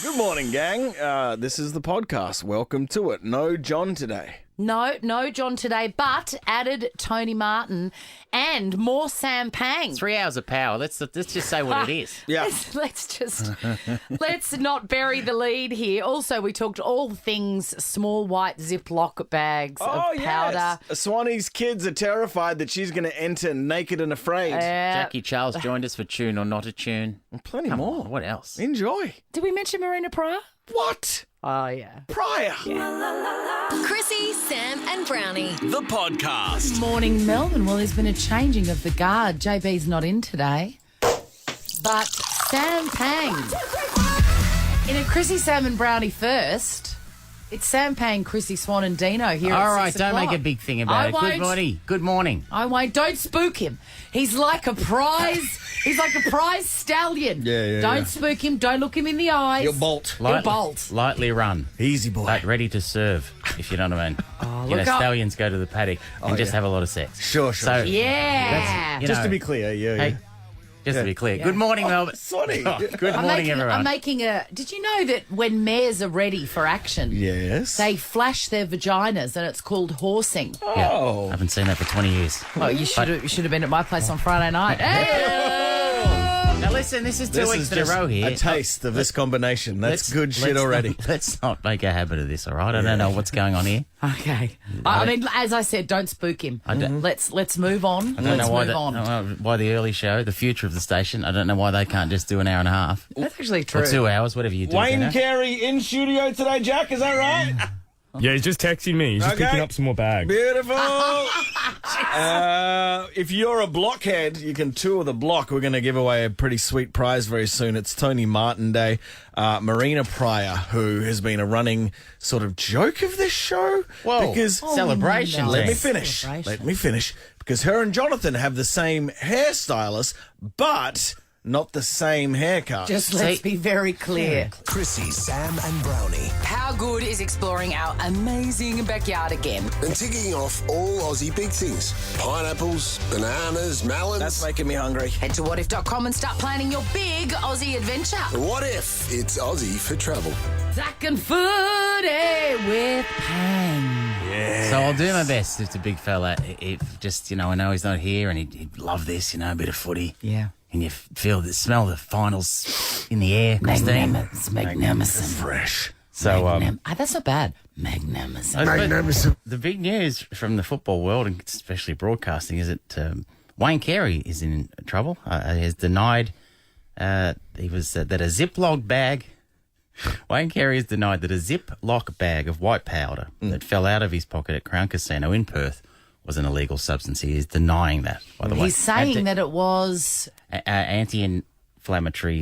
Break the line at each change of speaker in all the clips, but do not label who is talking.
Good morning, gang. This is the podcast. Welcome to it. No John today.
No John today, but added Tony Martin and more Sam Pang.
3 hours of power. Let's just say what it is.
Yeah.
Let's not bury the lead here. Also, we talked all things small white Ziploc bags of powder.
Yes. Swanee's kids are terrified that she's going to enter naked and afraid.
Jackie Charles joined us for Tune or Not a Tune.
Plenty
Come
more.
on, what else?
Enjoy.
Did we mention Marina Prior?
What?
Oh, yeah.
Prior.
Chrissie, Sam and Brownie.
The podcast.
Morning, Melbourne. Well, there's been a changing of the guard. JB's not in today. But Sam Pang. In a Chrissie, Sam and Brownie first, it's Sam Pang, Chrissie, Swan and Dino here
All
at
right,
6
don't
o'clock.
make a big thing about
I
it.
won't.
Good morning. Good morning.
I won't. Don't spook him. He's like a prize. He's like a prize stallion. Don't spook him. Don't look him in the eyes.
You'll bolt.
You'll bolt.
Lightly run.
Easy boy.
But ready to serve, if you know what I mean.
look up.
Stallions go to the paddock and just have a lot of sex.
Sure.
So,
Yeah.
you
Just to
know,
be clear,
Hey, just to be clear. Good morning, Melbourne.
Swanee.
Good morning, everyone.
I'm making a... Did you know that when mares are ready for action,
Yes.
they flash their vaginas and it's called horsing?
Yeah,
Oh.
I haven't seen that for 20 years.
Oh, you should have been at my place on Friday night.
Now listen, this is 2
This
weeks
is
in a
just
row here.
a taste of this combination. That's good shit
let's
already.
Not, let's not make a habit of this, all right? I don't know what's going on here.
Okay. I mean, as I said, don't spook him. Let's move on.
I don't know
Let's
why the early show, the future of the station, I don't know why they can't just do an hour and a half.
That's actually true.
Or 2 hours, whatever you do.
Wayne
Dino.
Carey in studio today, Jack. Is that right?
Yeah, he's just texting me. He's just
Okay.
picking up some more bags.
Beautiful. If you're a blockhead, you can tour the block. We're going to give away a pretty sweet prize very soon. It's Tony Martin Day. Marina Prior, who has been a running sort of joke of this show.
Whoa.
Because
Celebration.
no.
Let me
Celebration.
finish. Because her and Jonathan have the same hairstylist, but not the same haircut.
Just let's be very clear.
Chrissie, Sam and Brownie.
How good is exploring our amazing backyard again?
And ticking off all Aussie big things. Pineapples, bananas, melons.
That's making me hungry.
Head to whatif.com and start planning your big Aussie adventure.
What if it's Aussie for travel?
Zach and Footy with Pang.
So I'll do my best. It's a big fella. I know he's not here and he'd love this, a bit of footy.
Yeah.
And you smell the finals in the air, Christine.
Magnificent.
Fresh.
So,
That's not bad. Magnificent.
the big news from the football world, and especially broadcasting, is that Wayne Carey is in trouble. He has denied that a Ziploc bag. Wayne Carey has denied that a Ziploc bag of white powder that fell out of his pocket at Crown Casino in Perth was an illegal substance. He is denying that, by the way.
He's saying that it was
anti-inflammatory.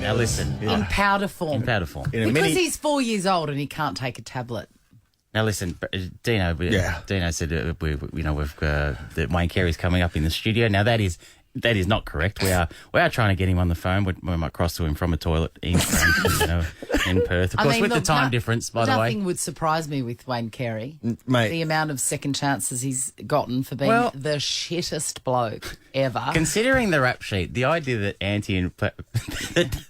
Now listen.
in powder form.
In powder form.
Because he's 4 years old and he can't take a tablet.
Now listen, Dino. Dino said that Wayne Carey's coming up in the studio. Now that is not correct. We are trying to get him on the phone. We might cross to him from a toilet in Perth. Of course, with the time difference, by the way.
Nothing would surprise me with Wayne Carey.
Mate.
The amount of second chances he's gotten for being the shittest bloke ever.
Considering the rap sheet, the idea that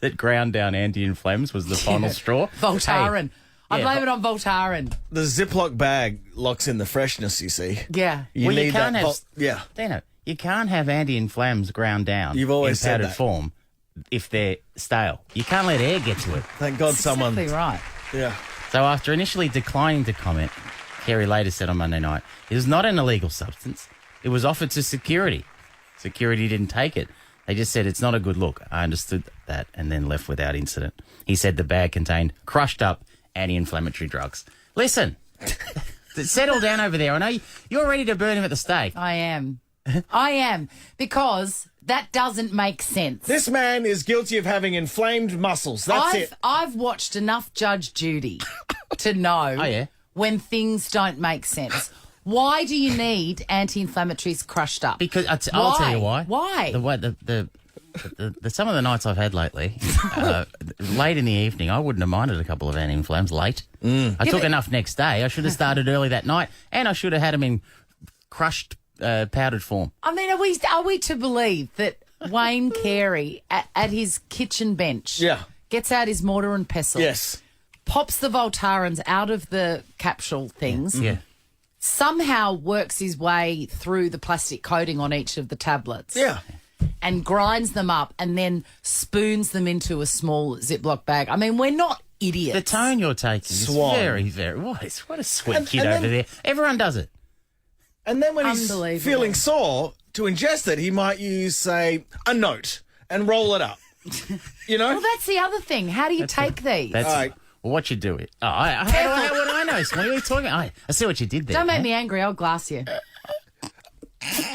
that ground down anti-inflams was the final straw.
Voltaren. I blame it on Voltaren.
The Ziploc bag locks in the freshness, you see.
Yeah.
You need
can't
that.
have. Dino, you can't have anti-inflams ground down.
You've always
in
said
powdered
that.
form if they're stale. You can't let air get to it.
Thank God someone.
Exactly right.
Yeah.
So after initially declining to comment, Carey later said on Monday night, it was not an illegal substance. It was offered to security. Security didn't take it. They just said it's not a good look. I understood that and then left without incident. He said the bag contained crushed up anti-inflammatory drugs. Listen, settle down over there. I know you're ready to burn him at the stake.
I am. Because that doesn't make sense.
This man is guilty of having inflamed muscles. That's it.
I've watched enough Judge Judy to know when things don't make sense. Why do you need anti-inflammatories crushed up?
Because I'll tell you why.
Why?
Some of the nights I've had lately, late in the evening, I wouldn't have minded a couple of anti-inflams late. I took enough next day. I should have started early that night, and I should have had them in crushed powdered form.
I mean, are we to believe that Wayne Carey at his kitchen bench gets out his mortar and pestle.
Yes.
Pops the Voltarens out of the capsule things.
Yeah.
Somehow works his way through the plastic coating on each of the tablets.
Yeah.
And grinds them up and then spoons them into a small Ziploc bag. I mean, we're not idiots.
The tone you're taking is
Swan.
very, very... What a sweet kid
and
over
then-
there. Everyone does it.
And then when he's
Unbelievable.
feeling sore, to ingest it, he might use, say, a note and roll it up. You know?
Well, that's the other thing. How do you take these?
That's
All right.
well, what you do it. Oh, how would I know? What are you talking about? I see what you did there.
Don't make
huh?
me angry. I'll glass you.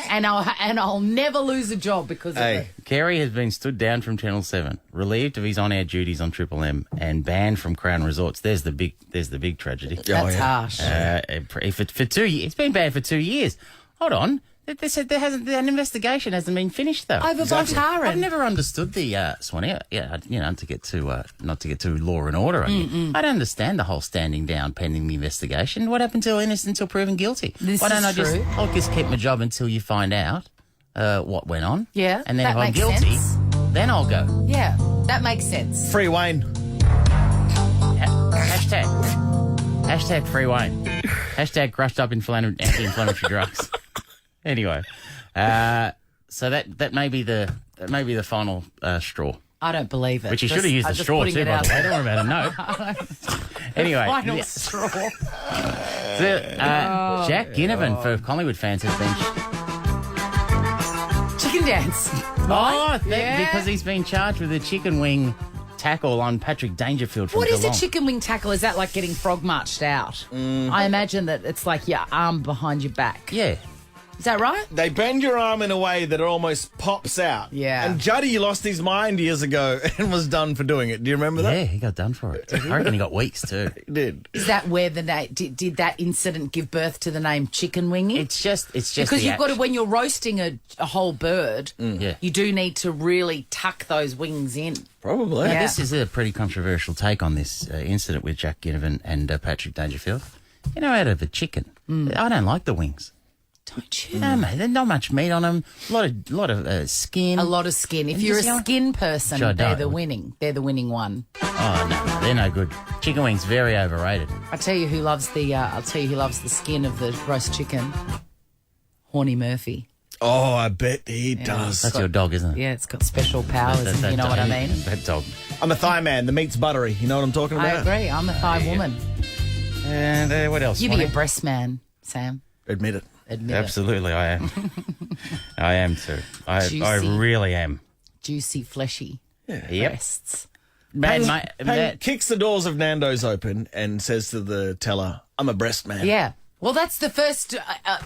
and I'll never lose a job because of it.
Kerry has been stood down from Channel 7, relieved of his on-air duties on Triple M, and banned from Crown Resorts. There's the big tragedy.
That's harsh.
For 2 years, it's been banned for 2 years. Hold on, they said an investigation hasn't been finished though.
Over Voltaren.
I've never understood the Swanee. Yeah, not to get too law and order on you. I don't understand the whole standing down pending the investigation. What happened till innocent until proven guilty?
This
Why don't
is true.
I'll just keep my job until you find out what went on.
Yeah,
and then
that
if I'm
makes
guilty,
sense.
then I'll go.
Yeah, that makes sense.
Free Wayne.
Hashtag free Wayne. Hashtag crushed up anti-inflammatory drugs. Anyway, so that may be the final straw.
I don't believe it.
Which he should have used the straw too, by the way. Don't worry about a note. Anyway,
Final straw.
Jack Ginnivan for Collingwood fans has been
Chicken dance.
because he's been charged with a chicken wing tackle on Patrick Dangerfield from
What is a
Geelong.
chicken wing tackle? Is that like getting frog marched out? I imagine that it's like your arm behind your back.
Yeah.
Is that right?
They bend your arm in a way that it almost pops out.
Yeah.
And Juddy lost his mind years ago and was done for doing it. Do you remember that?
Yeah, he got done for it. I reckon he got weeks too.
He did.
Is that where the name did that incident give birth to the name chicken wingy?
It's just
because
the
you've got to, when you're roasting a whole bird,
Yeah.
you do need to really tuck those wings in.
Probably.
Now,
Yeah.
this is a pretty controversial take on this incident with Jack Ginnivan and Patrick Dangerfield. You know, out of a chicken, I don't like the wings.
Don't you?
No, mate, there's not much meat on them. A lot of skin.
A lot of skin. If
And
you're a
just,
skin person,
Sure,
they're
don't.
the winning one.
Oh no, they're no good. Chicken wings very overrated.
I'll tell you who loves the skin of the roast chicken. Horny Murphy.
Oh, I bet he does.
That's your dog, isn't it?
Yeah, it's got special powers, if you know what I mean.
That dog.
I'm a thigh man. The meat's buttery. You know what I'm talking
I
about?
agree. I'm a thigh woman.
And what else?
You be
Swanee?
a breast man, Sam.
Admit it.
Admit
Absolutely, I am. I am too. I
Juicy.
really am.
it. Juicy, fleshy
Yep.
breasts.
Payne kicks the doors of Nando's open and says to the teller, I'm a breast man.
Yeah. Well, that's the first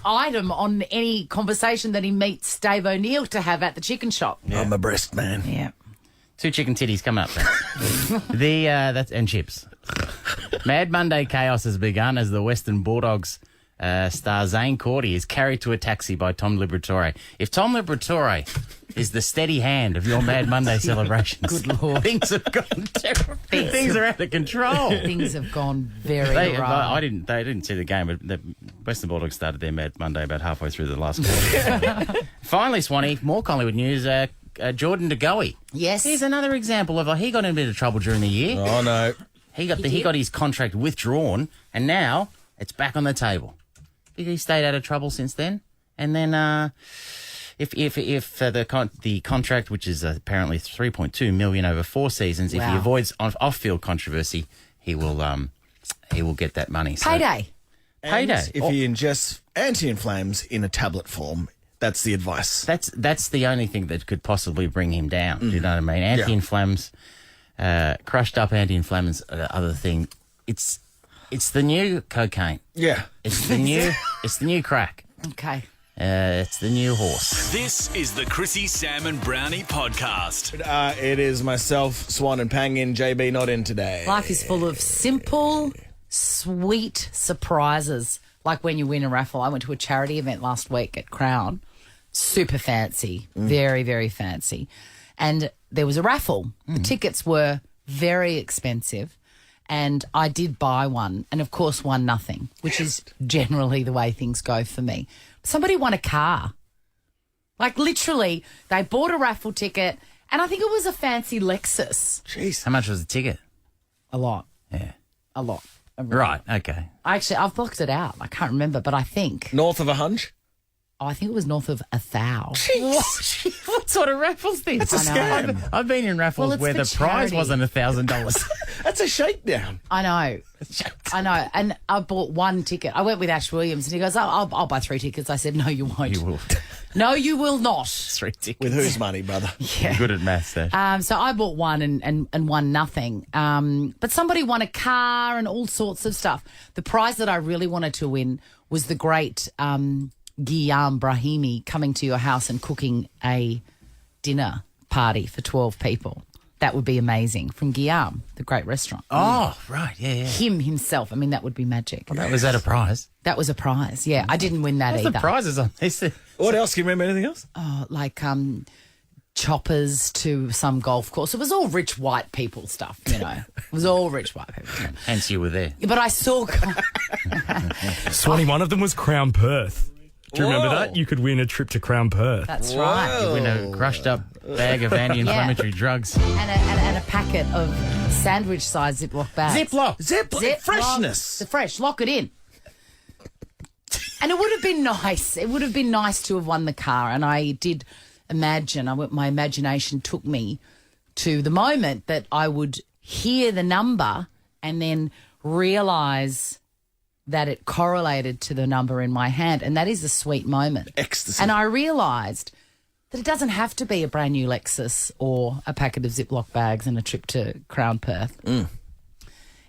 item on any conversation that he meets Dave O'Neill to have at the chicken shop.
I'm a breast man.
Yeah.
2 chicken titties coming up. That's and chips. Mad Monday chaos has begun as the Western Bulldogs star Zane Cordy is carried to a taxi by Tom Liberatore. If Tom Liberatore is the steady hand of your Mad Monday celebrations,
Good Lord.
things have gone terrible. Things are out of control.
Things have gone very wrong.
They didn't see the game, but the Western Bulldogs started their Mad Monday about halfway through the last quarter. Finally, Swanee, more Collingwood news. Jordan DeGoey.
Yes.
Here's another example of he got in a bit of trouble during the year.
Oh, no.
He got his contract withdrawn, and now it's back on the table. He stayed out of trouble since then, and then if the contract, which is apparently $3.2 million over 4 seasons, if he
Wow.
avoids off-field controversy, he will get that money. So,
Payday.
Payday.
If he ingests anti-inflams in a tablet form, that's the advice.
That's the only thing that could possibly bring him down. Do you know what I mean? Anti-inflams, crushed up anti-inflammants, other thing. It's the new cocaine.
Yeah.
It's the new crack.
Okay.
It's the new horse.
This is the Chrissie, Sam and Brownie podcast.
It is myself, Swan and Pangin. JB not in today.
Life is full of simple, sweet surprises. Like when you win a raffle. I went to a charity event last week at Crown. Super fancy. Very, very fancy. And there was a raffle. The tickets were very expensive. And I did buy one and, of course, won nothing, which is generally the way things go for me. Somebody won a car. Like, literally, they bought a raffle ticket And I think it was a fancy Lexus.
Jeez.
How much was the ticket?
A lot.
Yeah.
A lot.
Right, okay.
I've blocked it out. I can't remember, but I think...
North of a hunch?
I think it was north of 1,000.
What sort of raffles this?
It's a scam.
I've been in raffles
Well, it's
where
for
the prize
charity.
wasn't $1,000.
That's a shakedown.
I know. And I bought one ticket. I went with Ash Williams and he goes, I'll buy 3 tickets. I said, no, you won't.
You will.
No, you will not.
3 tickets.
With whose money, brother?
You're good at maths there.
So I bought one and won nothing. But somebody won a car and all sorts of stuff. The prize that I really wanted to win was the great Guillaume Brahimi coming to your house and cooking a dinner party for 12 people. That would be amazing. From Guillaume, the great restaurant.
Oh, right, yeah.
Him himself. I mean, that would be magic.
Well, was that a prize?
That was a prize, yeah. I didn't win that
What's
either.
the prizes on this?
What else? Can you remember anything else?
Like choppers to some golf course. It was all rich white people stuff, you know. It was all rich white people.
Hence you were there.
But I saw...
Swanee, one of them was Crown Perth. Do you remember
Whoa.
that? You could win a trip to Crown Perth.
That's right.
You win a crushed up bag of anti-inflammatory drugs.
And a packet of sandwich-sized Ziploc bags.
Ziploc.
Freshness.
The fresh. Lock it in. And it would have been nice. It would have been nice to have won the car. And I did imagine, my imagination took me to the moment that I would hear the number and then realise that it correlated to the number in my hand. And that is a sweet moment.
Ecstasy.
And I realised that it doesn't have to be a brand new Lexus or a packet of Ziploc bags and a trip to Crown Perth.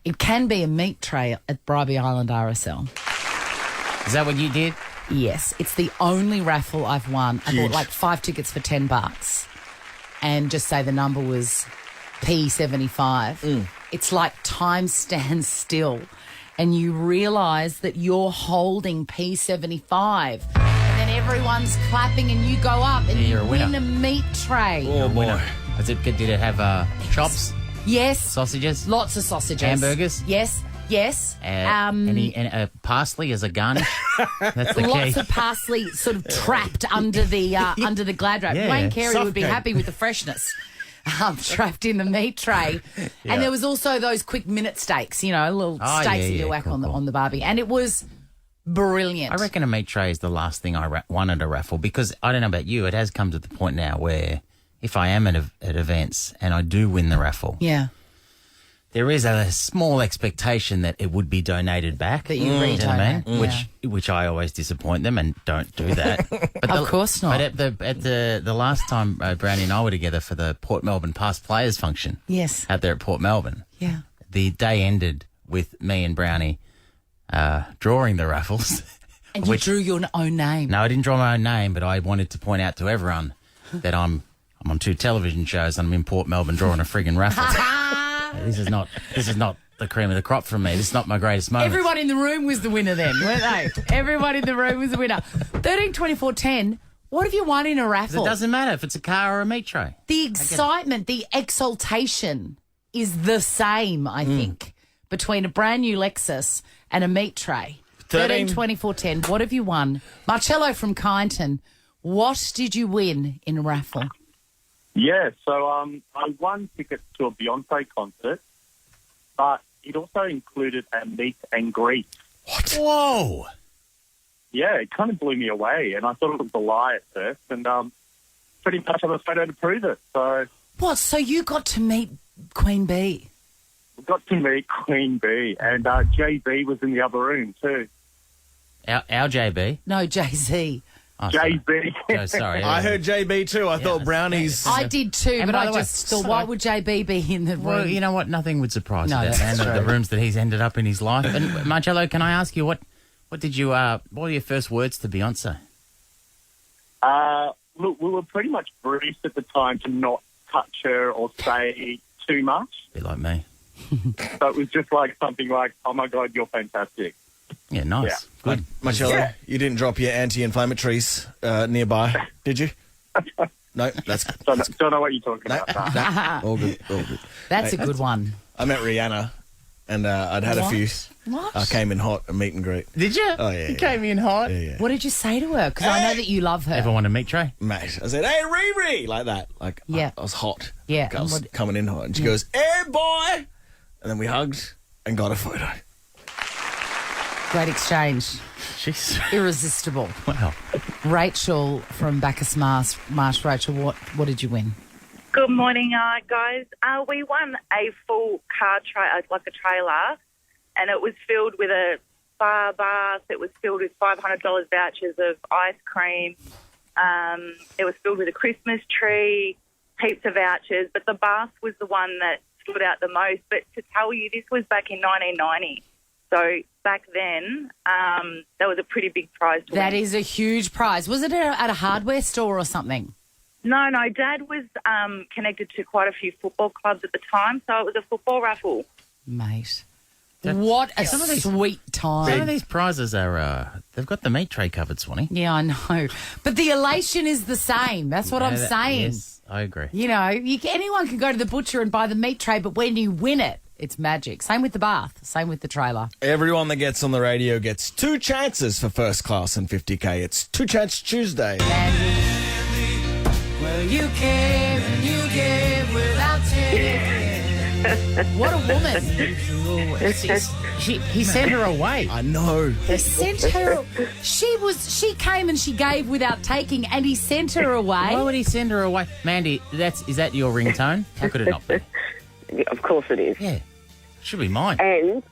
It can be a meat tray at Bribie Island RSL.
Is that what you did?
Yes, it's the only raffle I've won. I bought like 5 tickets for $10 and just say the number was P75. It's like time stands still and you realise that you're holding P75 and then everyone's clapping and you go up and
you're
you
a winner.
win a meat tray.
Oh, boy.
Did it have chops,
Yes.
sausages,
Lots of sausages.
hamburgers?
Yes.
Any parsley as a garnish? That's the
Lots
key.
of parsley sort of trapped under the glad wrap.
Yeah,
Wayne Carey
soft
would be
cake.
happy with the freshness. Trapped in the meat tray. And there was also those quick minute steaks, you know, little steaks that you whack
cool.
on the barbie. And it was brilliant.
I reckon a meat tray is the last thing I won at a raffle because I don't know about you, it has come to the point now where if I am at events and I do win the raffle,
Yeah.
there is a small expectation that it would be donated back.
That you
know what I
redonate,
mean? Which I always disappoint them and don't do that. But
Of course not.
But at the last time Brownie and I were together for the Port Melbourne Past Players function,
Yes.
out there at Port Melbourne,
Yeah.
the day ended with me and Brownie drawing the raffles.
And you drew your own name.
No, I didn't draw my own name, but I wanted to point out to everyone that I'm on 2 television shows and I'm in Port Melbourne drawing a friggin' raffle. This is not the cream of the crop from me. This is not my greatest moment.
Everyone in the room was the winner then, weren't they? Everyone in the room was the winner. 13, 24, 10. What have you won in a raffle?
It doesn't matter if it's a car or a meat tray.
The excitement, the exaltation is the same, I think, between a brand new Lexus and a meat tray. 13, 24, 10. What have you won? Marcello from Kyneton, what did you win in a raffle?
Yeah, so I won tickets to a Beyonce concert, but it also included a meet and greet.
What? Whoa!
Yeah, it kind of blew me away, and I thought it was a lie at first, and pretty much have a photo to prove it. So
What? So you got to meet Queen Bee?
we got to meet Queen Bee, and JB was in the other room too.
Our JB.
No, Jay-Z.
Oh, sorry.
JB.
Oh, sorry.
I heard JB too. I thought Brownie's.
I did too,
And
but
by
I
the way,
just thought, why would JB be in the room?
Well, you know what? Nothing would surprise
No,
you.
that's
And the
true.
rooms that he's ended up in his life. And Marcello, can I ask you what did you? What were your first words to Beyonce?
Look, we were pretty much briefed at the time to not touch her or say too much.
Be like me.
So it was just like something like, "Oh my God, you're fantastic."
Yeah, nice.
Yeah.
Good.
Marcello,
Yeah.
you didn't drop your anti-inflammatories nearby, did you? No, that's
Don't know what you're talking about.
nah, all good, all good.
That's a good one.
I met Rihanna and I'd had a few.
What?
I came in hot, a meat and greet.
Did you?
Oh, yeah.
You came in hot.
Yeah.
What did you say to her? Because I know that you love her.
Ever want a meat tray?
Mate, I said, hey, Riri, like that. Like,
Yeah.
I was hot.
Yeah,
Like, I was
and what-
coming in hot. And she goes, hey, boy. And then we hugged and got a photo.
Great exchange.
Jeez.
Irresistible.
Wow.
Rachel from Bacchus Marsh. Rachel, what did you win?
Good morning, guys. We won a full car like a trailer, and it was filled with a bar bath. It was filled with $500 vouchers of ice cream. It was filled with a Christmas tree, heaps of vouchers. But the bath was the one that stood out the most. But to tell you, this was back in 1990. So back then, that was a pretty big prize to
That
win.
is a huge prize. Was it at a hardware store or something?
No, Dad was connected to quite a few football clubs at the time, so it was a football raffle.
Mate. What a sweet time.
Some of these prizes are, they've got the meat tray covered, Swanee.
Yeah, I know. But the elation is the same. That's what I'm saying.
Yes, I agree.
You know, anyone can go to the butcher and buy the meat tray, but when you win it, it's magic. Same with the bath. Same with the trailer.
Everyone that gets on the radio gets 2 chances for first class and 50K. It's 2 Chance Tuesday.
Well, you came and you gave without taking. What a woman.
He sent her away.
I know.
He sent her. She came and she gave without taking, and he sent her away.
Why would he send her away? Mandy, is that your ringtone? How could it not be?
Of course it is.
Yeah. Should be mine.
And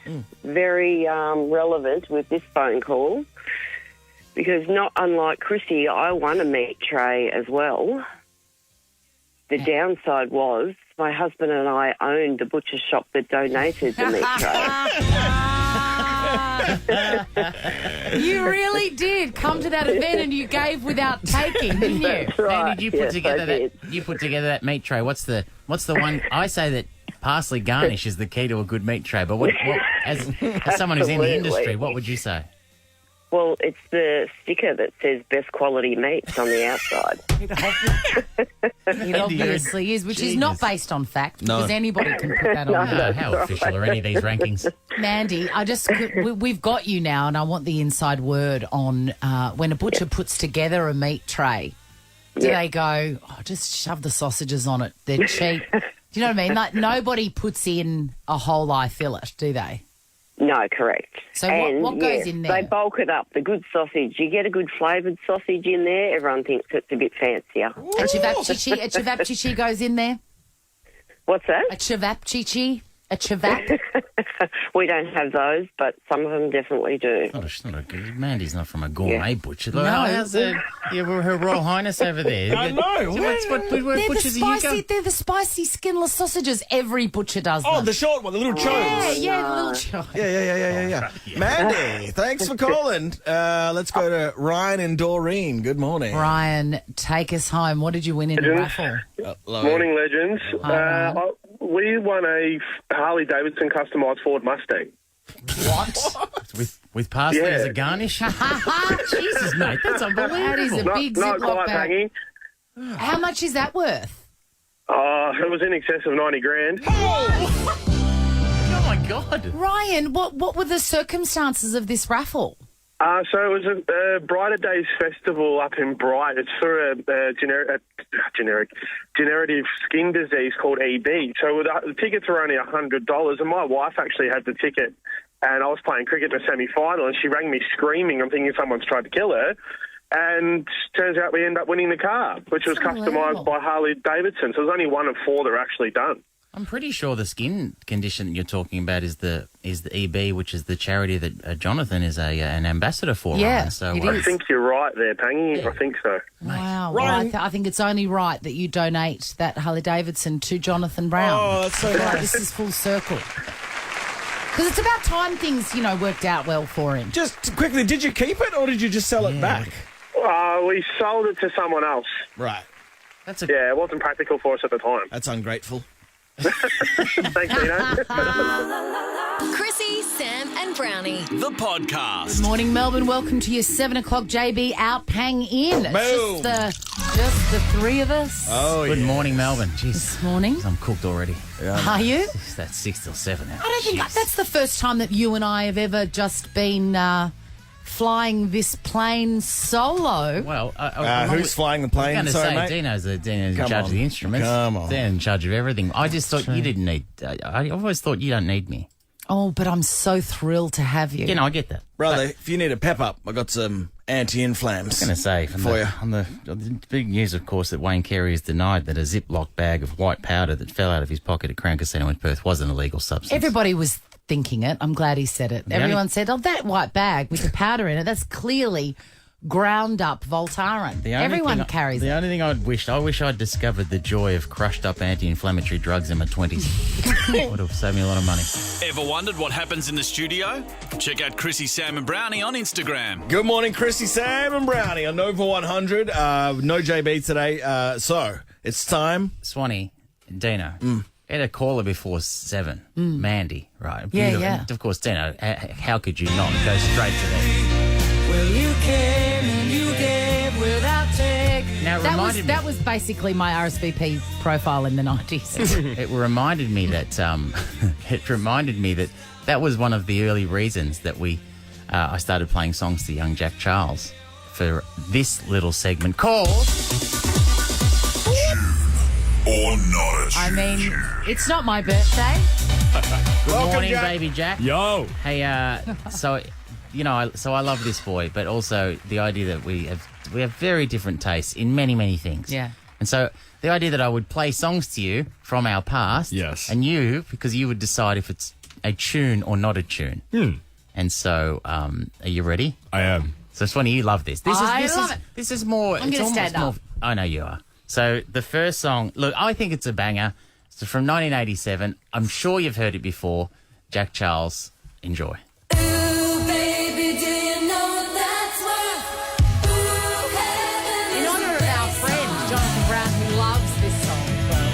very relevant with this phone call, because not unlike Chrissie, I won a meat tray as well. The downside was my husband and I owned the butcher shop that donated the meat tray.
You really did come to that event and you gave without taking, didn't you?
That's right.
Mandy, you put
Yes,
together
I did.
that meat tray. What's the one? I say that parsley garnish is the key to a good meat tray. But what as someone who's in the
Absolutely.
industry, what would you say?
Well, it's the sticker that says best quality meats on the outside.
It obviously is, which is not based on fact, because anybody can put that on.
No, how official are any of these rankings?
Mandy, we've got you now, and I want the inside word on when a butcher puts together a meat tray. Do they go, just shove the sausages on it? They're cheap. Do you know what I mean? Like nobody puts in a whole eye fillet, do they?
No, correct.
So
and
what goes in there?
They bulk it up. The good sausage. You get a good flavoured sausage in there. Everyone thinks it's a bit fancier.
A cevapcici goes in there?
What's that?
A cevapcici? A cevap?
We don't have those, but some of them definitely do.
Mandy's not from a gourmet butcher.
No.
How's her Royal Highness over there?
I know.
What butchers are you going?
They're the spicy skinless sausages. Every butcher does them.
Oh, the short one, the little chodes.
Yeah, the little chodes.
Yeah. Mandy, thanks for calling. Let's go to Ryan and Doreen. Good morning.
Ryan, take us home. What did you win in the raffle?
Morning, legends.
Hi, Ryan.
We won a Harley Davidson customised Ford Mustang.
What?
With parsley as a garnish? Jesus, mate, that's unbelievable.
That is a big
Not
Ziploc
quite
bag.
hanging.
How much is that worth?
It was in excess of 90 grand.
Oh, my God.
Ryan, what were the circumstances of this raffle?
So it was a Brighter Days festival up in Bright. It's for a degenerative skin disease called EB. So the tickets were only $100, and my wife actually had the ticket, and I was playing cricket in a semi-final, and she rang me screaming. I'm thinking someone's tried to kill her. And turns out we end up winning the car, which was customised by Harley Davidson. So it was only one of 4 that were actually done.
I'm pretty sure the skin condition that you're talking about is the EB, which is the charity that Jonathan is an ambassador for.
Yeah,
Ryan. So
I think you're right there, Pangy. I think so.
Wow.
Ryan-
Well, I think it's only right that you donate that Harley Davidson to Jonathan Brown.
Oh, that's so
Right,
nice.
this is full circle. Because it's about time things, worked out well for him.
Just quickly, did you keep it or did you just sell it back?
We sold it to someone else.
Right.
Yeah, it wasn't practical for us at the time.
That's ungrateful.
Thanks, Dino.
Chrissie, Sam, and Brownie.
The podcast.
Good morning, Melbourne. Welcome to your 7 o'clock JB out, pang in. It's
Boom.
just the Just the three of us
Oh,
Good
yeah.
morning, Melbourne. Jeez,
this morning.
I'm cooked already.
Are you?
It's that 6 till 7 now.
I don't think that's the first time that you and I have ever just been flying this plane solo.
Well,
Who's flying the plane?
I'm going to
Sorry,
say
mate.
Dino's in
Come
charge
on.
of the instruments.
Come on.
They're in charge of everything. I just thought you didn't need... I always thought you don't need me.
Oh, but I'm so thrilled to have you.
You know, I get that.
Brother, if you need a pep up, I got some anti-inflams.
I was going to say,
for you.
on the big news, of course, that Wayne Carey has denied that a Ziploc bag of white powder that fell out of his pocket at Crown Casino in Perth was an illegal substance.
Everybody was thinking it. I'm glad he said it. Everyone said, oh, that white bag with the powder in it, that's clearly ground up Voltaren. Everyone carries it.
The only thing I wish I'd discovered the joy of crushed up anti-inflammatory drugs in my 20s. Would have saved me a lot of money.
Ever wondered what happens in the studio? Check out Chrissie, Sam and Brownie on Instagram.
Good morning, Chrissie, Sam and Brownie on Nova 100. No JB today, so it's time.
Swanee, Dino. I had a caller before 7, Mandy, right?
Yeah, yeah.
Of course, Dino, how could you not go straight to that?
Well, you came and you gave without take.
Now, it reminded me...
That was basically my RSVP profile in the 90s.
It reminded me that that was one of the early reasons that I started playing songs to young Jack Charles for this little segment called
Or not.
I mean, it's not my birthday.
Good morning,
Jack.
baby Jack.
Yo.
Hey, so I love this boy, but also the idea that we have very different tastes in many, many things.
Yeah.
And so the idea that I would play songs to you from our past.
Yes.
And because you would decide if it's a tune or not a tune. And so, are you ready?
I am.
So, Swanee, you love this.
I love it.
This is more...
I'm going to stand up.
I know you are. So, the first song... Look, I think it's a banger. It's from 1987. I'm sure you've heard it before. Jack Charles. Enjoy.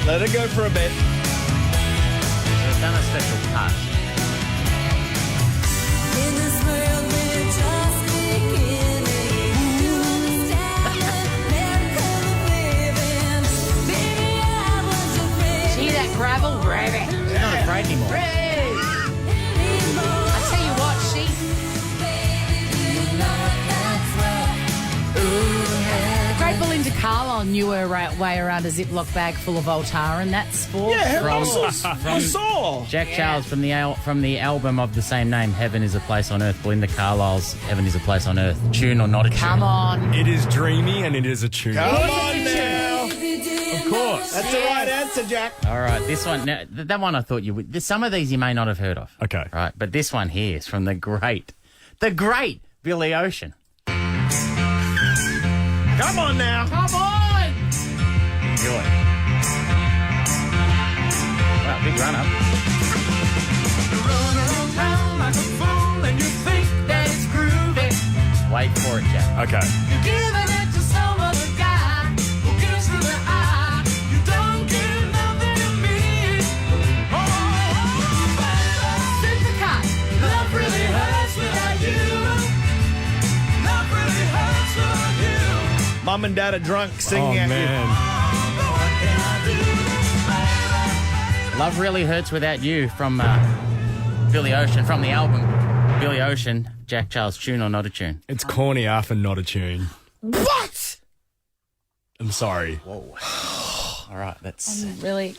Let it go for a bit.
We've done a special touch.
See that gravel?
She's not afraid anymore.
I tell you what, Great Belinda Carlisle knew her way around a Ziploc bag full of Voltaren. That's for...
Yeah, I saw.
Jack Charles from the album of the same name, Heaven is a Place on Earth. Belinda Carlisle's Heaven is a Place on Earth. Tune or not a tune?
Come on.
It is dreamy and it is a tune.
Come on now.
Of course.
That's the right answer, Jack.
All right, this one, now, that one I thought you would. Some of these you may not have heard of.
Okay.
Right, but this one here is from the great Billy Ocean.
Come on now.
Come on.
Enjoy. Wow, big run up. Wait for it, Jack.
Okay.
Mum and Dad are drunk singing
Oh,
at
man.
Love Really Hurts Without You from Billy Ocean, from the album Billy Ocean, Jack Charles, tune or not a tune?
It's corny half and not a tune.
What?
I'm sorry.
Whoa. All right, that's...
Really?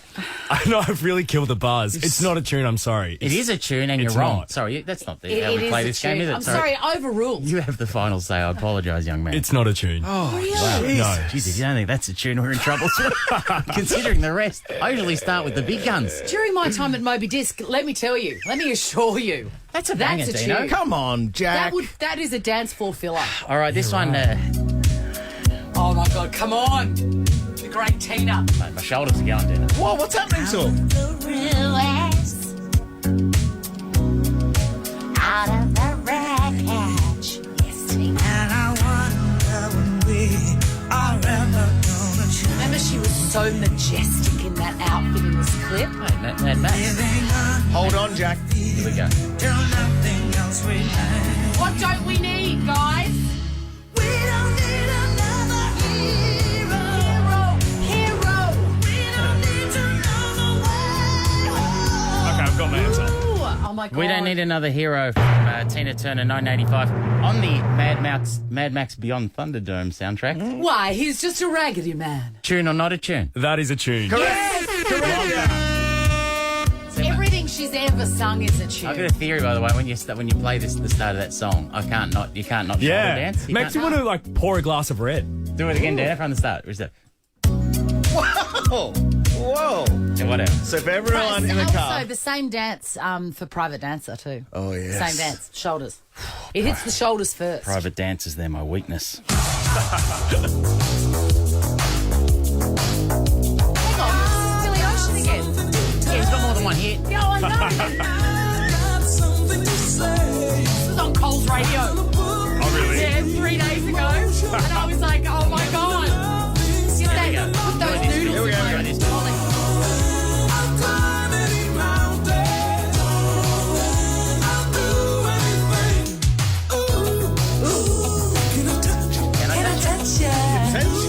I know I've really killed the buzz. It's not a tune, I'm sorry.
It is a tune and you're
It's
wrong.
not.
Sorry, that's not how
It
we
is
play
a
this game, is
tune.
it?
I'm sorry, overruled.
You have the final say. I apologise, young man.
It's not a tune.
Oh,
Wow.
No.
Jeez, if you don't think that's a tune, we're in trouble. Considering the rest, I usually start with the big guns.
During my time at Moby Disc, let me assure you,
That's a banger,
that's a
Dino.
tune.
come on, Jack.
That is a dance floor filler.
All right, this one...
Oh my God, come on. The great Tina.
my shoulders are going, Dino.
Whoa, what's happening to him?
Out of the wreckage. And I wonder when we are ever gonna change.
Remember, she was so majestic in that outfit in this clip.
Mad Max.
Hold on, Jack.
Here we go.
Till nothing else remains.
What don't we need, guys?
We don't need another hero.
Oh, my God.
We don't need another hero from Tina Turner, 1985, on the Mad Max Beyond Thunderdome soundtrack.
Why? He's just a raggedy man.
Tune or not a tune?
That is a tune.
Yes! Everything she's ever sung is a tune.
I've got a theory, by the way. When you play this at the start of that song, you can't not shoulder dance.
Makes you want to like pour a glass of red.
Do it again, Dan, from the start. Where's that?
Whoa.
Yeah, whatever.
So for everyone in the car.
Also, the same dance for Private Dancer too.
Oh, yes.
Same dance, shoulders. It hits the shoulders first.
Private dancers, they're my weakness.
Hang on, this is Billy Ocean again.
Yeah, he's got more than one hit.
Yeah, I know. This was on Cole's radio.
Oh, really?
Yeah, 3 days ago. And I was like, oh my God. Just put those noodles in my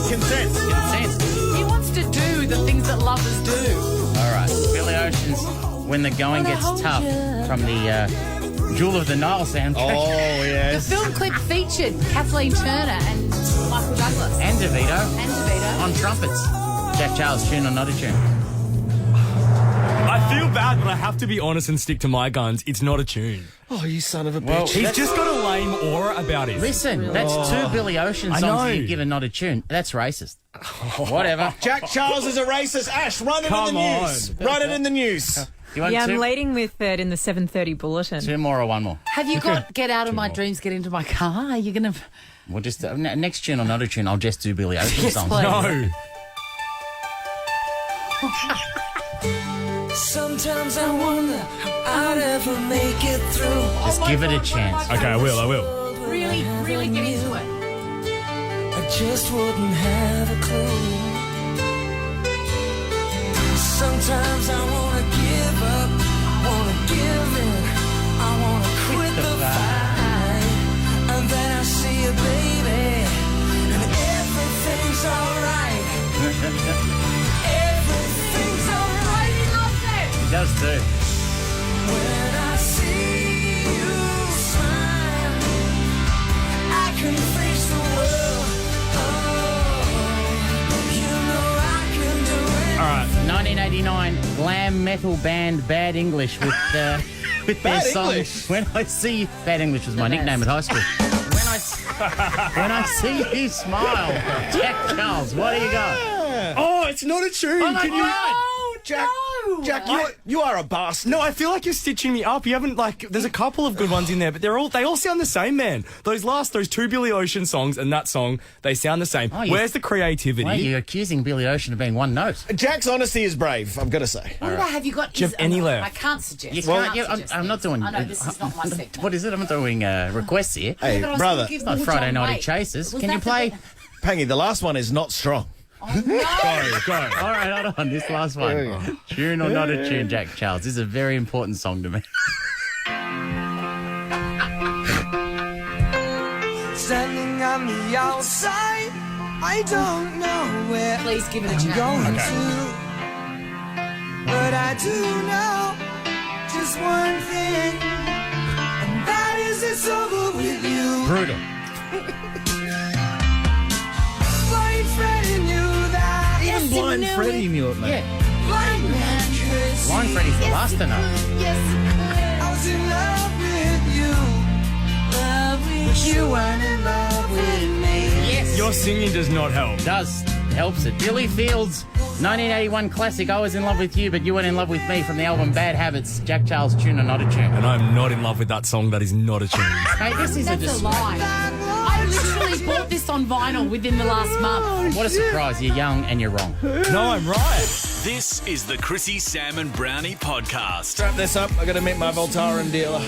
Consent.
He wants to do the things that lovers do.
All right, Billy Ocean's When the Going Gets Tough from the Jewel of the Nile soundtrack.
Oh,
The
yes.
film clip featured Kathleen Turner and Michael Douglas.
And DeVito. On trumpets. Jack Charles, tune or not a tune?
I feel bad, but I have to be honest and stick to my guns. It's not a tune.
Oh, you son of a
Well,
bitch.
He's just got a lame aura about him.
Listen, that's two Billy Ocean
I
songs
know.
that you've given not a tune. That's racist. Whatever.
Jack Charles is a racist. Ash, run it in the news. Run it in the news.
You want
Yeah,
two?
I'm leading with it in the 7:30 bulletin.
Two more or one more?
Have you got Get Out of My Dreams, Get Into My Car? Are you going to...
We'll just next tune or not a tune, I'll just do Billy Ocean
Yes,
songs.
please.
No.
Sometimes I wonder how I'd ever make it through.
Just give it a chance.
Okay, I will.
Really get into it.
I just wouldn't have a clue. Sometimes I wanna give up, I wanna give in, I wanna quit the fight. And then I see you, baby, and everything's alright. Everything's alright.
He loves it.
He does too.
When I see you smile, I can face the world. Oh, you know I can do it.
All right.
1989 glam metal band Bad English with their
Bad
song
English?
When I See. Bad English was my nickname at high school. When I see you smile, Jack Charles, what do you got?
Oh, it's not a tune.
Oh my
Can you?
God.
Jack, Jack, you are a bastard.
No, I feel like you're stitching me up. You haven't there's a couple of good ones in there, but they all sound the same, man. Those two Billy Ocean songs and that song, they sound the same.
Oh,
Where's the creativity?
Wait, you're accusing Billy Ocean of being one note.
Jack's honesty is brave, I've got to say.
What about have you got...
Do you have any left?
I can't suggest.
You
I
can't-
can't
I'm
suggest
not
things.
doing.
I know, this is not my segment.
What is it? I'm not doing requests here.
Hey,
But I was
brother,
thinking
It's not
more
Friday
John
Nighty
Waite.
Chasers.
Was
Can you
that the
play?
bit-
Pangy, the last one is not strong.
Go.
All right, hold on. This last one. Tune or not a tune, Jack Charles. This is a very important song to me.
Standing on the outside, I don't know where
Please give it a
I'm
chance.
going to. But I do know just one thing, and that is it's over with you.
Brutal.
Blind Freddy knew that.
Even Blind Freddy knew it, mate.
Yeah.
Blind Mattress.
Blind Freddy's the last to know.
I was in love with you. But you weren't in love with me.
Yes.
Your singing does not help.
Does. Helps it. Billy Fields, 1981 classic, I Was in Love with You, but You Weren't in Love with Me from the album Bad Habits. Jack Charles, tune or not a tune?
And I'm not in love with that song. That is not a tune.
Hey, this is
That's a lie. I literally bought this on vinyl within the last month.
What a surprise. You're young and you're wrong.
No, I'm right.
This is the Chrissie, Sam and Brownie podcast.
Wrap this up. I got to meet my Voltaren dealer.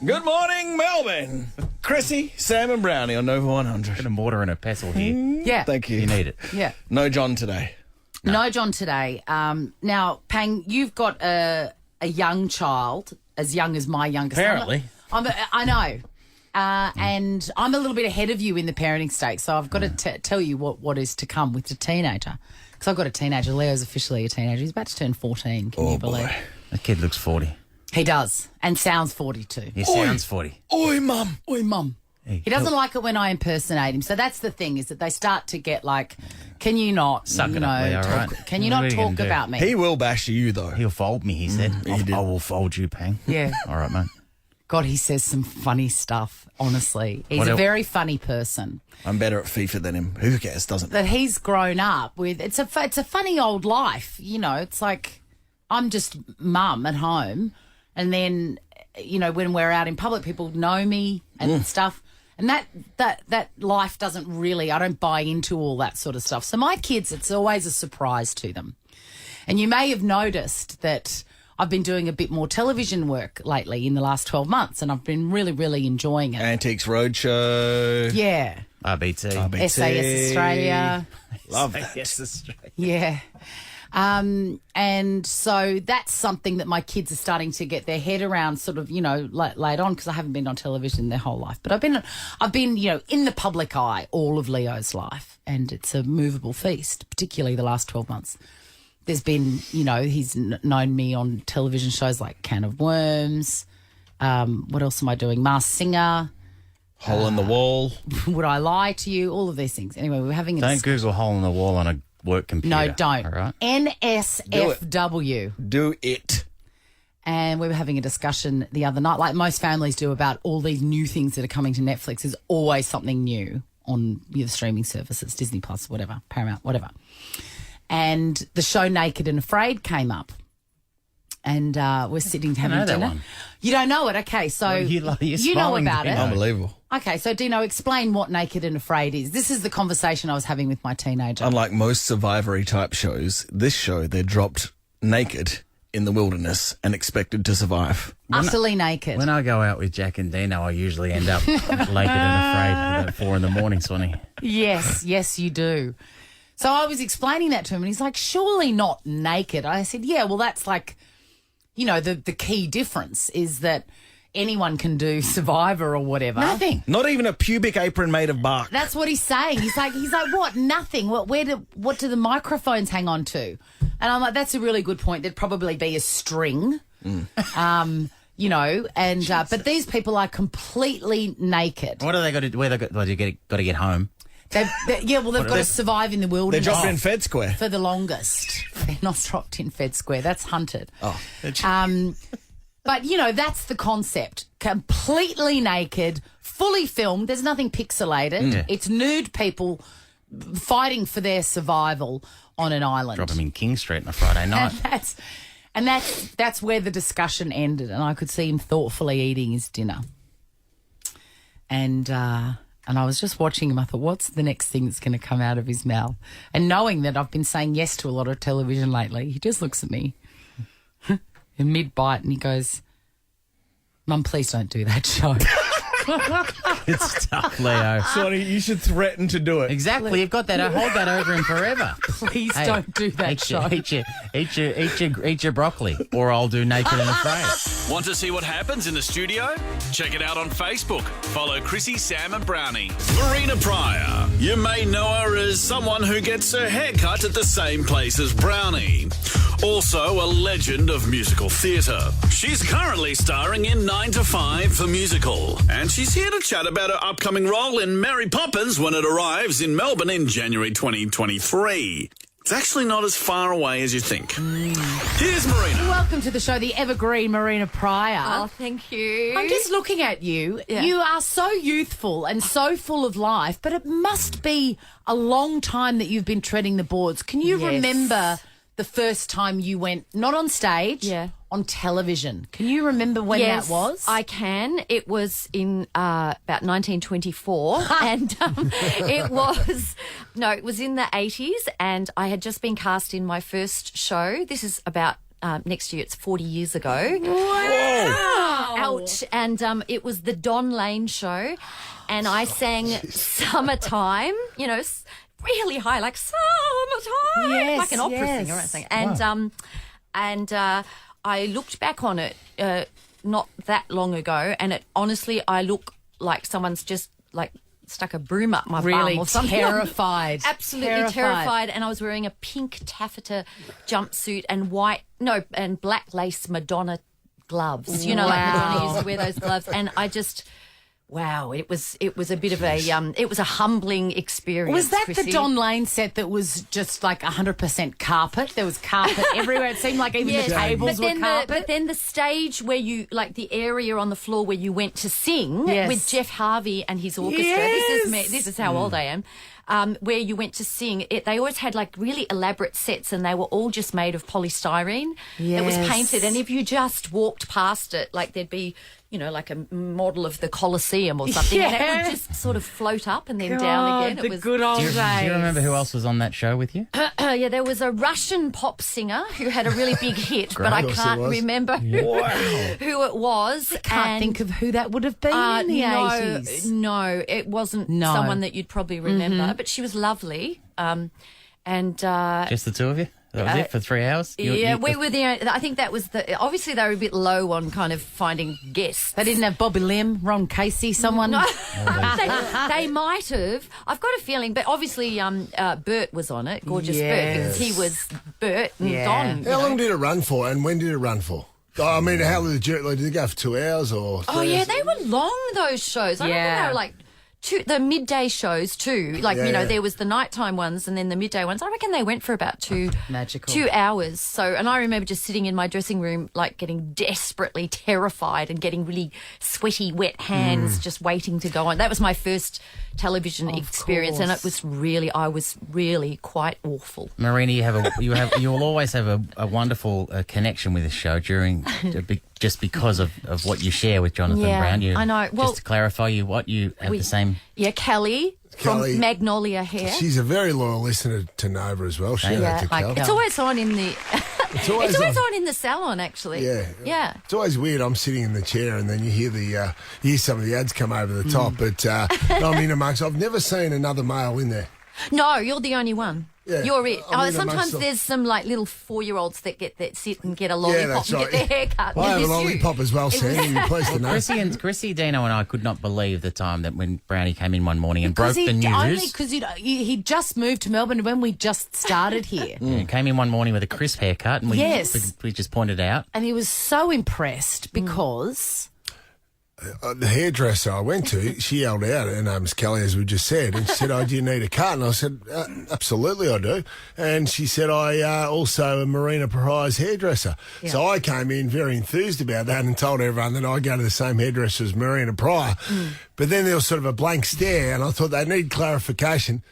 Good morning, Melbourne. Chrissie, Sam and Brownie on Nova 100.
Got a mortar and a pestle here.
Yeah.
Thank you.
You need it.
Yeah.
No John today.
No John today. Now, Pang, you've got a young child, as young as my youngest.
Apparently.
I know. And I'm a little bit ahead of you in the parenting state, so I've got to tell you what is to come with the teenager. Because I've got a teenager. Leo's officially a teenager. He's about to turn 14. Can you believe?
The kid looks 40.
He does, and sounds 42.
He sounds 40.
Oi, mum.
Oi, mum. He doesn't like it when I impersonate him. So that's the thing, is that they start to get like, can you not,
Suck it up, Leo,
talk,
right?
can you
What
not
are you gonna
talk
do?
about me?
He will bash you, though.
He'll fold me, he said. I will fold you, Pang.
Yeah.
All right, mate.
God, he says some funny stuff, honestly. He's
What
a
el-
very funny person.
I'm better at FIFA than him. Who cares, doesn't
That he's grown up with. It's a funny old life, you know. It's like I'm just mum at home, and then, you know, when we're out in public, people know me and stuff. And that life doesn't really, I don't buy into all that sort of stuff. So my kids, it's always a surprise to them. And you may have noticed that I've been doing a bit more television work lately in the last 12 months, and I've been really, really enjoying it.
Antiques Roadshow.
Yeah.
RBT.
SAS Australia.
Love that.
SAS Australia.
Yeah. And so that's something that my kids are starting to get their head around, sort of, you know, late on, because I haven't been on television their whole life. But I've been, you know, in the public eye all of Leo's life, and it's a movable feast, particularly the last 12 months. There's been, you know, he's known me on television shows like Can of Worms. What else am I doing? Masked Singer.
Hole in the Wall.
Would I Lie to You? All of these things. Anyway, we're having a
Don't Google hole in the wall on a work computer.
No, don't.
All right.
NSFW.
Do it.
And we were having a discussion the other night, like most families do, about all these new things that are coming to Netflix. There's always something new on the streaming services, Disney Plus, whatever, Paramount, whatever. And the show Naked and Afraid came up. And we're sitting having
know that
dinner.
one.
You don't know it? Okay, so
You're
you know
smiling,
about it.
Dino.
Unbelievable.
Okay, so Dino, explain what Naked and Afraid is. This is the conversation I was having with my teenager.
Unlike most Survivory type shows, this show, they're dropped naked in the wilderness and expected to survive.
Utterly naked.
When I go out with Jack and Dino, I usually end up naked and afraid at about 4 a.m, Sonny.
Yes, you do. So I was explaining that to him, and he's like, surely not naked. I said, yeah, well, that's like, you know, the key difference is that anyone can do Survivor or whatever.
Nothing.
Not even a pubic apron made of bark.
That's what he's saying. He's like, what? Nothing. What do the microphones hang on to? And I'm like, that's a really good point. There'd probably be a string. You know, and but these people are completely naked.
What do they got to do? Where they got to get home?
They've got to survive in the
They
wilderness.
dropped in Fed Square.
For the longest. They're not dropped in Fed Square. That's hunted.
Oh.
But, you know, that's the concept. Completely naked, fully filmed. There's nothing pixelated. It's nude people fighting for their survival on an island.
Drop them in King Street on a Friday night.
And that's where the discussion ended, and I could see him thoughtfully eating his dinner. And I was just watching him. I thought, what's the next thing that's going to come out of his mouth? And knowing that I've been saying yes to a lot of television lately, he just looks at me in mid-bite and he goes, Mum, please don't do that show.
It's tough, Leo.
Sonny, you should threaten to do it.
Exactly. You've got that. Hold that over him forever.
Please don't do that show.
Eat your broccoli, or I'll do Naked and Afraid.
Want to see what happens in the studio? Check it out on Facebook. Follow Chrissie, Sam and Brownie. Marina Prior. You may know her as someone who gets her hair cut at the same place as Brownie. Also a legend of musical theatre. She's currently starring in 9 to 5 the musical. And she's here to chat about her upcoming role in Mary Poppins when it arrives in Melbourne in January 2023. It's actually not as far away as you think. Here's Marina.
Welcome to the show, the evergreen Marina Prior.
Oh, thank you.
I'm just looking at you.
Yeah.
You are so youthful and so full of life, but it must be a long time that you've been treading the boards. Can you remember the first time you went, not on stage, on television? Can you remember when that was?
I can. It was in about 1924 and it was in the 80s, and I had just been cast in my first show. This is about next year, it's 40 years ago.
Wow.
Ouch. And it was the Don Lane show, and I sang Summertime, you know, really high, like Summertime, like an opera singer or something. And I looked back on it not that long ago, and I look like someone's just like stuck a broom up my bum or something.
Terrified.
Absolutely terrified. And I was wearing a pink taffeta jumpsuit and black lace Madonna gloves. You know, like Madonna used to wear those gloves. And I just... Wow, it was a bit of a it was a humbling experience.
Was that
Chrissie.
the Don Lane set that was just like 100% carpet? There was carpet everywhere. It seemed like even the tables were carpet.
But then the stage where you, like the area on the floor where you went to sing with Jeff Harvey and his orchestra.
Yes.
This is how old I am. Where you went to sing, they always had like really elaborate sets, and they were all just made of polystyrene. It was painted, and if you just walked past it, like there'd be, you know, like a model of the Colosseum or something, and it would just sort of float up and then down again.
The good old days.
Do you remember who else was on that show with you?
Yeah, there was a Russian pop singer who had a really big hit, but I can't remember who it was.
I can't think of who that would have been in the 80s.
No, it wasn't someone that you'd probably remember, but she was lovely.
Just the two of you? That was it for 3 hours?
We were there. I think that was obviously they were a bit low on kind of finding guests.
They didn't have Bobby Lim, Ron Casey, someone.
No. they might have. I've got a feeling, but obviously Bert was on it, gorgeous Bert, because he was Bert and Don.
How long did it run for, and when did it run for? I mean, how did it go for 2 hours or 3 hours?
Yeah, they were long, those shows. I remember they were like the midday shows too. Like, you know, there was the nighttime ones and then the midday ones. I reckon they went for about 2 hours. So, and I remember just sitting in my dressing room, like getting desperately terrified and getting really sweaty, wet hands, just waiting to go on. That was my first television experience, and I was really quite awful.
Marina, you will always have a wonderful connection with this show just because of what you share with Jonathan Brown.
I know. Well,
just to clarify, you have the same.
Yeah, Kelly from Magnolia Hair.
She's a very loyal listener to Nova as well. Shout out to Kel.
It's always on in the. It's always on in the salon, actually. Yeah.
It's always weird. I'm sitting in the chair and then you hear some of the ads come over the top. But I'm in amongst. I've never seen another male in there.
No, you're the only one.
Yeah,
you're it. Sometimes there's some like little 4-year-olds that sit and get a lollipop and get their hair cut.
I have a lollipop as well, Sam. You're pleased to know.
Chrissie, Dino, and I could not believe the time that when Brownie came in one morning and broke the news.
Only because he just moved to Melbourne when we just started here.
Came in one morning with a crisp haircut, and we just pointed out.
And he was so impressed because.
The hairdresser I went to, she yelled out, her name's Kelly, as we just said, and she said, "Oh, do you need a cut?" And I said, "Absolutely, I do." And she said, "I also am Marina Prior's hairdresser." Yeah. So I came in very enthused about that and told everyone that I go to the same hairdresser as Marina Prior. But then there was sort of a blank stare, and I thought they need clarification.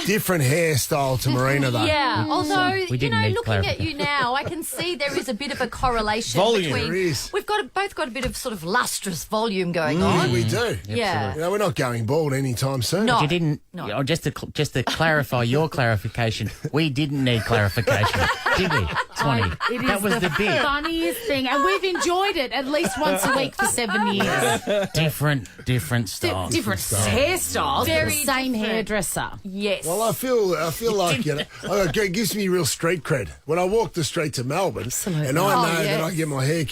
Different hairstyle to Marina, though.
Yeah, although, looking at you now, I can see there is a bit of a correlation between... We've both got a bit of sort of lustrous volume going on.
We do.
Yeah.
We're not going bald anytime soon.
No. But you didn't... No. Just to clarify your clarification, we didn't need clarification, did we, Swanee? That was the bit.
Funniest thing, and we've enjoyed it at least once a week for 7 years.
Different styles.
Different hairstyles.
Very
same hairdresser.
Yes.
Well, I feel like it gives me real street cred when I walk the streets of Melbourne, and I know that I get my hair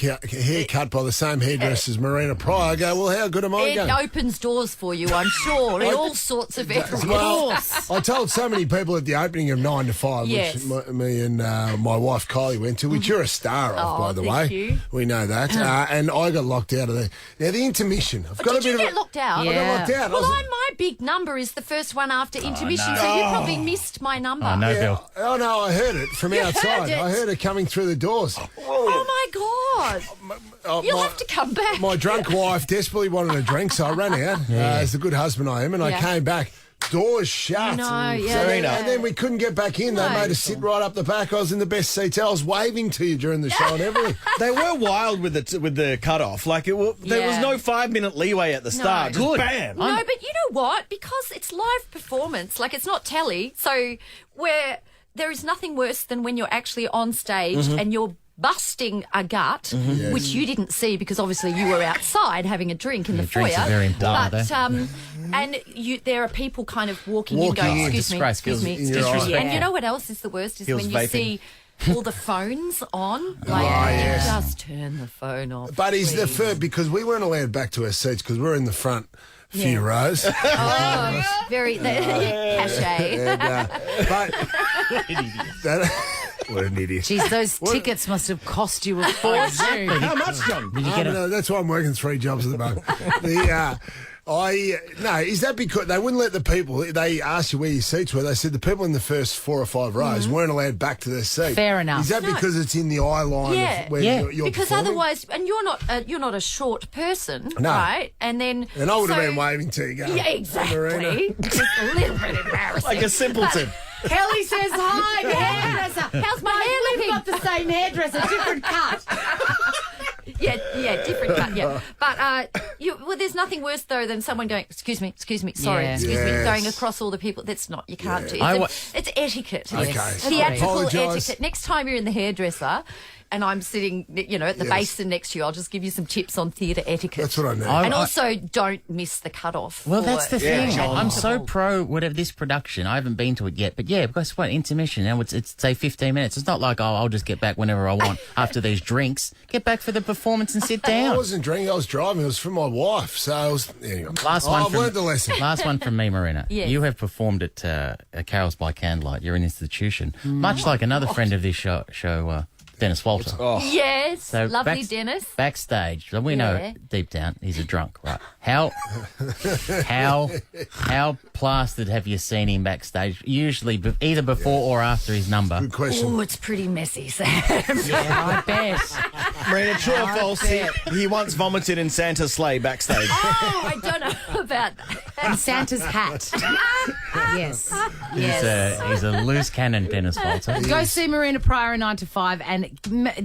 cut by the same hairdresser as Marina Prior. I go, well, how good am I going?
It opens doors for you, I'm sure, in all sorts of areas.
Well, I told so many people at the opening of 9 to 5, which me and my wife Kylie went to, which you're a star of, by the way.
You.
We know that. And I got locked out of there. Now, the intermission.
Did you get locked out?
Yeah.
I got locked out.
Well, my big number is the first one after intermission, so you probably missed my number.
Oh, no, Bill.
Oh, no, I heard it from outside. I heard it coming through the doors.
Oh, my God. You'll have to come back.
My drunk wife desperately wanted a drink, so I ran out, as the good husband I am, and I came back. Doors shut.
And
then we couldn't get back in. They made us sit right up the back. I was in the best seats. I was waving to you during the show and everything.
They were wild with the cutoff. Like there was no 5-minute leeway at the start. Just bam.
No, but you know what? Because it's live performance. Like, it's not telly. So there is nothing worse than when you're actually on stage and you're busting a gut, which you didn't see because obviously you were outside having a drink in the foyer.
Drinks are very important.
But and there are people kind of walking in going, excuse me. And you know what else is the worst is when you see all the phones on. Like, just turn the phone off.
But is the first, because we weren't allowed back to our seats because we're in the front few rows.
Very cachet.
But What an idiot.
Geez, those tickets must have cost you a fortune.
How much, John?
Did you get
No, that's why I'm working 3 jobs at the moment. Is that because they wouldn't let the people, they asked you where your seats were, they said the people in the first 4 or 5 rows weren't allowed back to their seat.
Fair enough.
Is that because it's in the eye line of where you're
because
performing?
otherwise, and you're not a short person,
No.
right? And then
And I would have been waving to you going.
Yeah, exactly. Just a little bit embarrassing.
Like a simpleton.
Kelly says hi, the hairdresser.
How's my hair looking?
We've got the same hairdresser, different cut.
Yeah, different cut, yeah. But there's nothing worse, though, than someone going, excuse me, sorry,
Yeah.
excuse me,
Yes.
going across all the people. That's not, you can't do it's etiquette.
Okay.
It's theatrical
Apologise.
etiquette. Next time you're in the hairdresser and I'm sitting, at the basin next to you, I'll just give you some tips on theatre etiquette.
That's what I need.
And also, don't miss the cutoff.
Well, that's the thing.
John.
I'm so pro whatever this production. I haven't been to it yet, but yeah, guess what? Intermission. Now it's say 15 minutes. It's not like I'll just get back whenever I want after these drinks. Get back for the performance and sit
I
down.
wasn't drinking, I was driving. It was from my wife. So I was, anyway.
I've
learned the lesson.
Last one from me, Marina.
Yes.
You have performed at Carols by Candlelight. You're an institution, much like another friend of this show Dennis Walter.
Yes,
So
lovely Dennis.
Backstage, so we know deep down he's a drunk, right? How plastered have you seen him backstage? Usually either before or after his number.
Good question.
Oh, it's pretty messy, Sam.
I bet.
Marina, true or false? He once vomited in Santa's sleigh backstage.
Oh, I don't know about that.
And Santa's hat. Yes.
He's a loose cannon, Dennis Walter.
Go see Marina Prior in 9 to 5 and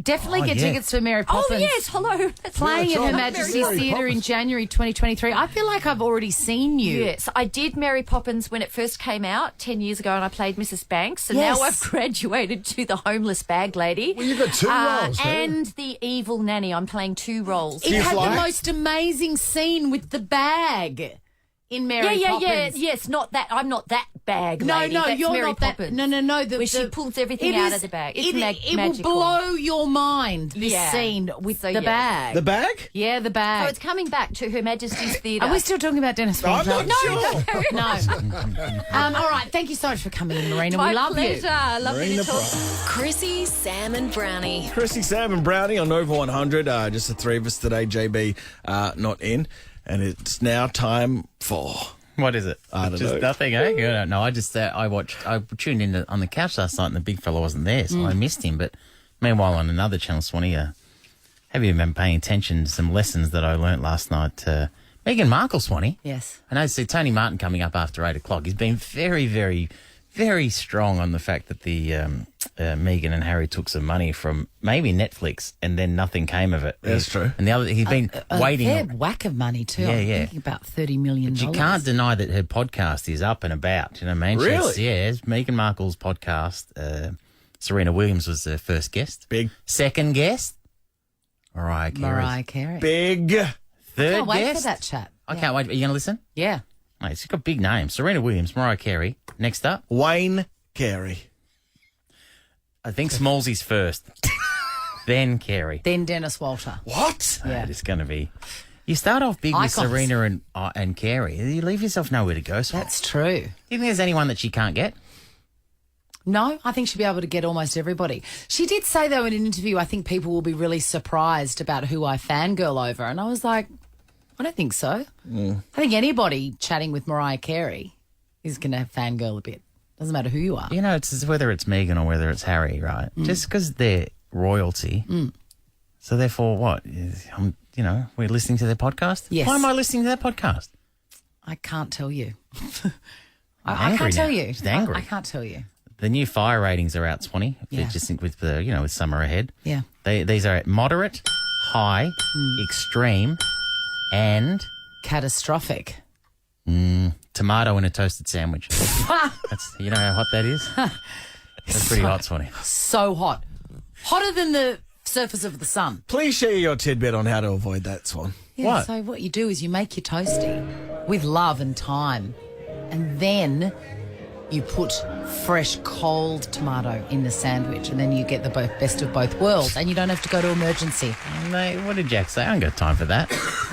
definitely get tickets for Mary Poppins.
Oh, yes, hello. That's
Playing at
right.
Her Majesty's
Mary
Theatre in
Poppins.
January 2023. I feel like I've already seen you.
Yes, I did Mary Poppins when it first came out 10 years ago, and I played Mrs. Banks. And
Yes.
now I've graduated to the homeless bag lady.
Well, you've got 2 roles, haven't you?
and the evil nanny. I'm playing 2 roles.
It had
fly?
the most amazing scene with the bag in Mary Poppins.
Yes, not that. I'm not that bag
No,
lady.
no,
That's
you're
Mary
not
Poppins.
that. No.
Where she pulls everything out of the bag. It's
it will
magical.
blow your mind, this
Yeah.
scene with
So,
the
yes.
bag.
The bag?
Yeah, the
So
bag.
it's coming back to Her Majesty's Theatre.
Are we still talking about Dennis
I'm
Walter?
not sure.
No. All right. Thank you so much for coming in, Marina.
My
we love
pleasure.
you.
Lovely
Marina
to talk.
Chrissie, Sam, and Brownie.
Chrissie, Sam and Brownie on Over 100. Just the 3 of us today. JB not in. And it's now time for...
What is it?
I don't
Just
know.
nothing, eh? I don't know. I just I tuned in on the couch last night and the big fella wasn't there, so I missed him. But meanwhile, on another channel, Swanee, have you been paying attention to some lessons that I learnt last night? Meghan Markle, Swanee.
Yes.
I know. See Tony Martin coming up after 8 o'clock. He's been very, very, very strong on the fact that the Meghan and Harry took some money from maybe Netflix and then nothing came of it.
That's true.
And the other, he's been waiting.
A fair whack of money too.
Yeah,
I'm
yeah.
thinking about $30 million.
But you can't deny that her podcast is up and about. You know what I mean?
Really?
It's Meghan Markle's podcast. Serena Williams was the first guest.
Big.
Second guest, Mariah Carey.
Mariah Carey.
Big.
Third
Can't wait
guest.
for that chat.
I can't wait. Are you going to listen?
Yeah.
Mate, she's got big names. Serena Williams, Mariah Carey. Next up,
Wayne Carey.
I think Smallsy's first. Then Carey.
Then Dennis Walter.
What?
Yeah.
It's going to be... You start off big
Icons.
with Serena and Carey. You leave yourself nowhere to go. So
That's true.
do you think there's anyone that she can't get?
No, I think she'll be able to get almost everybody. She did say, though, in an interview, I think people will be really surprised about who I fangirl over. And I was like, I don't think so. I think anybody chatting with Mariah Carey is going to fangirl a bit. Doesn't matter who you are.
You know, it's whether it's Meghan or whether it's Harry, right? Just because they're royalty. So therefore, what? We're listening to their podcast?
Yes.
Why am I listening to their podcast?
I can't tell you.
I'm
I
angry
can't tell
now.
you.
She's angry.
I can't tell you.
The new fire ratings are out, Swanee.
Yeah.
Just with with summer ahead.
Yeah.
These are at moderate, high, extreme, and
Catastrophic.
tomato in a toasted sandwich. That's you know how hot that is. That's pretty hot, Swanee.
So hot. Hotter than the surface of the sun.
Please share your tidbit on how to avoid that, Swan.
Yeah,
What?
So what you do is you make your toasty with love and time, and then you put fresh cold tomato in the sandwich, and then you get the best of both worlds, and you don't have to go to emergency.
Mate, what did Jack say? I ain't got time for that.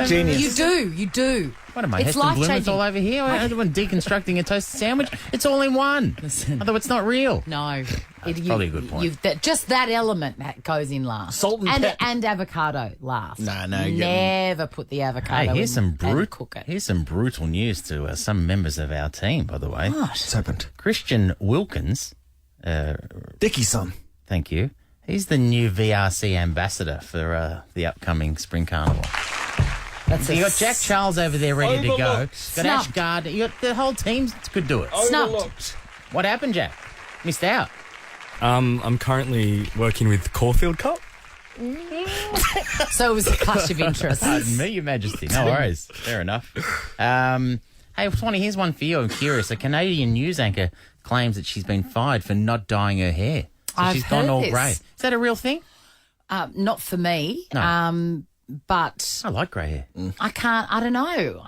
Genius.
You do.
What am I,
It's
Heston Blumenthal
life-changing.
over here? Everyone deconstructing a toasted sandwich. It's all in one. Although it's not real.
No.
Probably a good point.
Just that element that goes in last.
Salt and pep.
And avocado last.
No, you're getting-
Never put the avocado
Hey, here's
in
some
and cook it.
Here's some brutal news to some members of our team, by the way.
What's happened?
Christian Wilkins,
Dickie's son.
thank you. He's the new VRC ambassador for the upcoming Spring Carnival.
That's
You got Jack Charles over there ready to go. Got
Snubbed.
Ash Gardner. You got the whole team could do it.
Snubbed.
What happened, Jack? Missed out.
I'm currently working with Caulfield Cup.
So it was a clash of interests.
Pardon me, Your Majesty. No worries. Fair enough. Hey, Swanee, here's one for you. I'm curious. A Canadian news anchor claims that she's been fired for not dyeing her hair. So
I've
she's gone
heard
all
this.
grey. Is that a real thing?
Not for me.
No.
But
I like grey hair.
I don't know.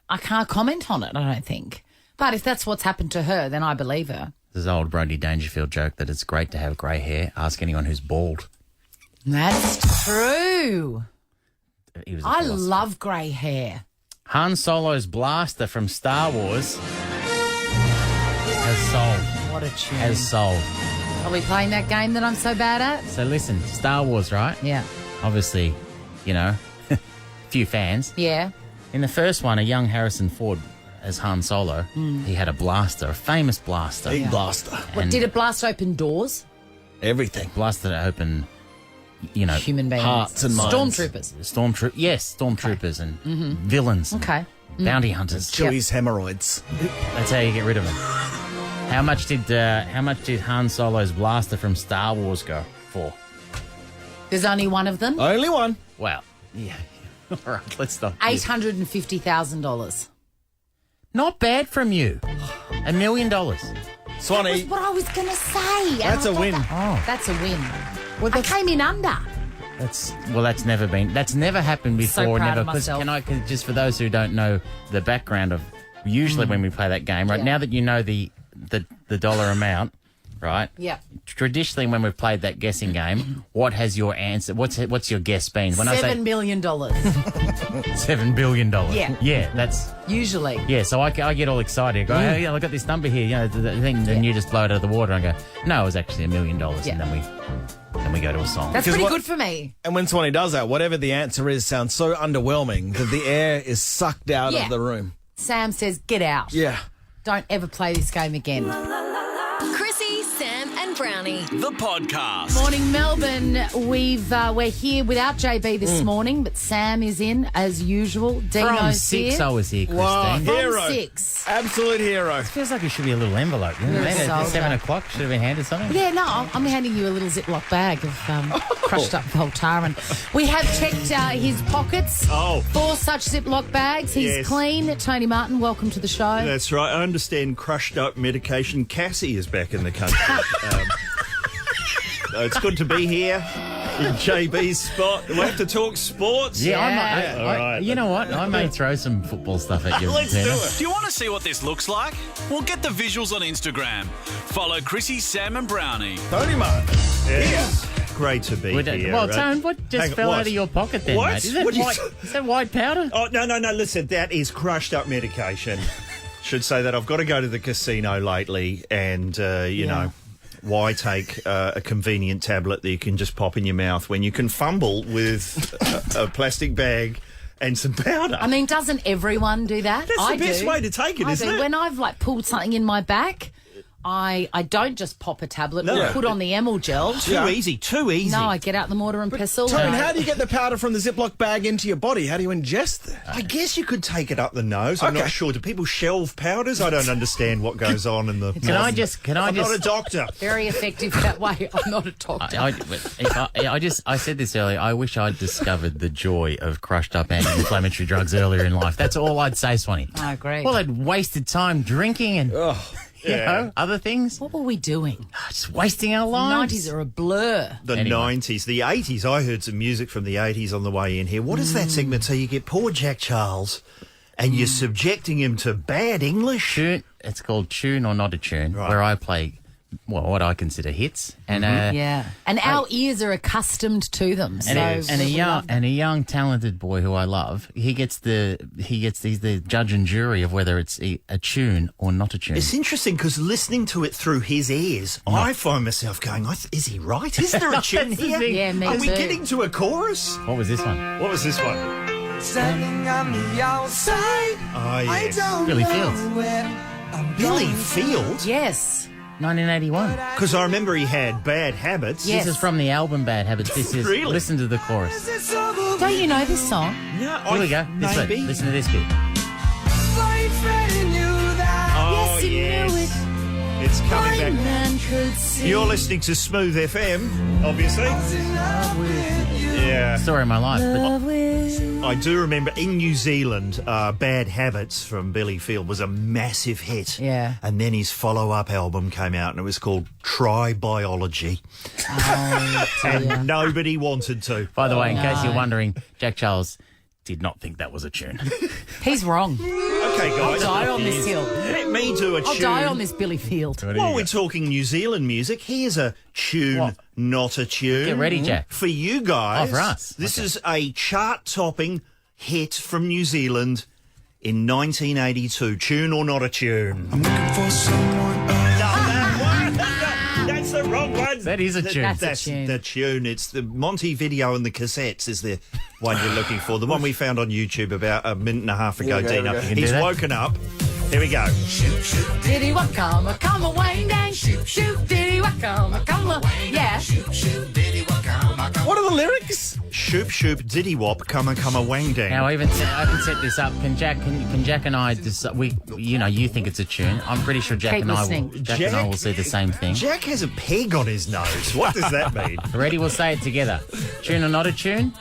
I can't comment on it, I don't think. But if that's what's happened to her, then I believe her.
There's an old Brodie Dangerfield joke that it's great to have grey hair. Ask anyone who's bald.
That's true.
He was a
I
philosopher.
love grey hair.
Han Solo's blaster from Star Wars has sold.
What a tune.
Has sold.
Are we playing that game that I'm so bad at?
So listen, Star Wars, right?
Yeah.
Obviously, you know, few fans.
Yeah.
In the first one, a young Harrison Ford as Han Solo, he had a blaster, a famous blaster.
Big blaster.
What, did it blast open doors?
Everything.
Blasted it open, you know,
Human beings.
Hearts and minds.
Stormtroopers.
Stormtroopers and villains. And
Okay.
bounty hunters.
Chewie's hemorrhoids.
That's how you get rid of them. How much did Han Solo's blaster from Star Wars go for?
There's only one of them.
Only one.
Well, yeah. All right, let's stop.
$850,000.
Not bad from you. $1 million.
Swanee.
That's what I was going to say. and
That's
I
a
thought
win.
that- That's a win. I came in under.
That's never happened before.
So proud
never.
of
'Cause
myself.
just for those who don't know the background of usually when we play that game, right?
Yeah.
Now that you know the dollar amount, right?
Yeah.
Traditionally, when we've played that guessing game, what has your answer? What's your guess been? When
$7 million.
$7 billion.
Yeah.
Yeah, that's
Usually.
yeah. So I get all excited. I go, hey, yeah, I got this number here. You know, the thing. Then you just blow it out of the water. And I go, no, it was actually $1 million.
Yeah.
And then we go to a song.
That's
Because
pretty
what-
good for me.
And when Swanee does that, whatever the answer is sounds so underwhelming that the air is sucked out
Yeah.
of the room.
Sam says, get out.
Yeah.
Don't ever play this game again.
Chrissie, Sam, and Brownie.
The podcast.
Morning, Melbourne. We're here without JB this morning, but Sam is in as usual.
From
Dino's
6,
here.
I was here, Christine.
Wow.
From
Hero.
6.
Absolute hero.
Feels like it should be a little envelope. You know,
You're a
maybe at
soldier.
7 o'clock should have been handed something.
Yeah, no, I'm handing you a little Ziploc bag of crushed up Voltaren. We have checked his pockets for such Ziploc bags. He's
Yes.
clean. Tony Martin, welcome to the show.
That's right. I understand crushed up medication Cassie is back in the country. It's good to be here in JB's spot. We have to talk sports.
Yeah,
All right.
you know what? I may throw some football stuff at you.
Let's do
Tina.
it.
Do you want to see what this looks like? Well, get the visuals on Instagram. Follow Chrissie, Sam, and Brownie.
Tony Martin.
Yes. Great to be
We don't-
here.
well, Tone, what just
Hang on,
fell
what?
out of your pocket then,
What?
mate? Is that,
What do you-
white powder?
Oh, no. Listen, that is crushed up medication. Should say that I've got to go to the casino lately and, you know, why take a convenient tablet that you can just pop in your mouth when you can fumble with a plastic bag and some powder?
I mean, doesn't everyone do that?
That's
I
the best
do.
way to take it,
I
isn't
do.
it?
When I've pulled something in my back, I don't just pop a tablet
No.
or put on the Emil gel.
Too easy.
No, I get out the mortar and pestle.
Tone,
and I-
how do you get the powder from the Ziploc bag into your body? How do you ingest that?
I guess you could take it up the nose. I'm not sure. Do people shelve powders? I don't understand what goes on in the.
Can I
I'm not a doctor.
Very effective that way. I'm not a doctor.
I said this earlier. I wish I'd discovered the joy of crushed up anti-inflammatory drugs earlier in life. That's all I'd say, Swanee.
I agree.
Well, I'd wasted time drinking and you know other things.
What were we doing?
Just wasting our lives.
90s are a blur.
The
Anyway.
90s, the 80s. I heard some music from the 80s on the way in here. What is that segment? So you get poor Jack Charles and you're subjecting him to bad English?
Tune. It's called Tune or Not a Tune,
Right.
where I play what I consider hits, and
and our ears are accustomed to them. So
and a young talented boy who I love. He's the judge and jury of whether it's a tune or not a tune.
It's interesting because listening to it through his ears, I find myself going, "Is he right? Is there a tune here?
Yeah, me
Are we
too.
getting to a chorus?"
What was this one?
What was this one?
Standing on the outside.
Oh, yes.
Billy Fields.
Billy Fields?
Yes.
1981.
Because I remember he had Bad Habits.
Yes.
This is from the album Bad Habits. This is
Really?
Listen to the chorus.
Don't you know this song?
No,
Here we go. This
maybe.
way. Listen to this bit.
Oh,
Yes, you knew it.
It's coming back.
Man could see.
You're listening to Smooth FM, obviously. Yeah.
Story of my life. But
I do remember in New Zealand, Bad Habits from Billy Field was a massive hit.
Yeah.
And then his follow-up album came out and it was called Try Biology. And nobody wanted to.
by the way, in case you're wondering, Jack Charles did not think that was a tune.
He's wrong.
Okay, guys.
I'll die on this hill.
Let me do a tune.
I'll die on this Billy Field.
While we're talking New Zealand music, here's a tune, not a tune.
Get ready, Jack.
For you guys.
Oh, for us.
This is a chart-topping hit from New Zealand in 1982. Tune or not a tune? I'm looking for someone. That's the wrong one.
That is a tune.
That's the tune. It's the Monty video and the cassettes is the one you're looking for. The one we found on YouTube about a minute and a half ago, Dina. He's woken up. Here we go.
Shoot, shoot, diddy, what come away, dang. Shoot, shoot, diddy, what come away. Yeah.
Shoot, shoot, diddy, what come
What are the lyrics?
Shoop shoop diddy wop come a wang dang.
Now I can set this up. Can Jack and I you think it's a tune? I'm pretty sure Jack
Keep
and
listening.
I will say the same thing.
Jack has a peg on his nose. What does that mean?
Ready? We'll say it together. Tune or not a tune?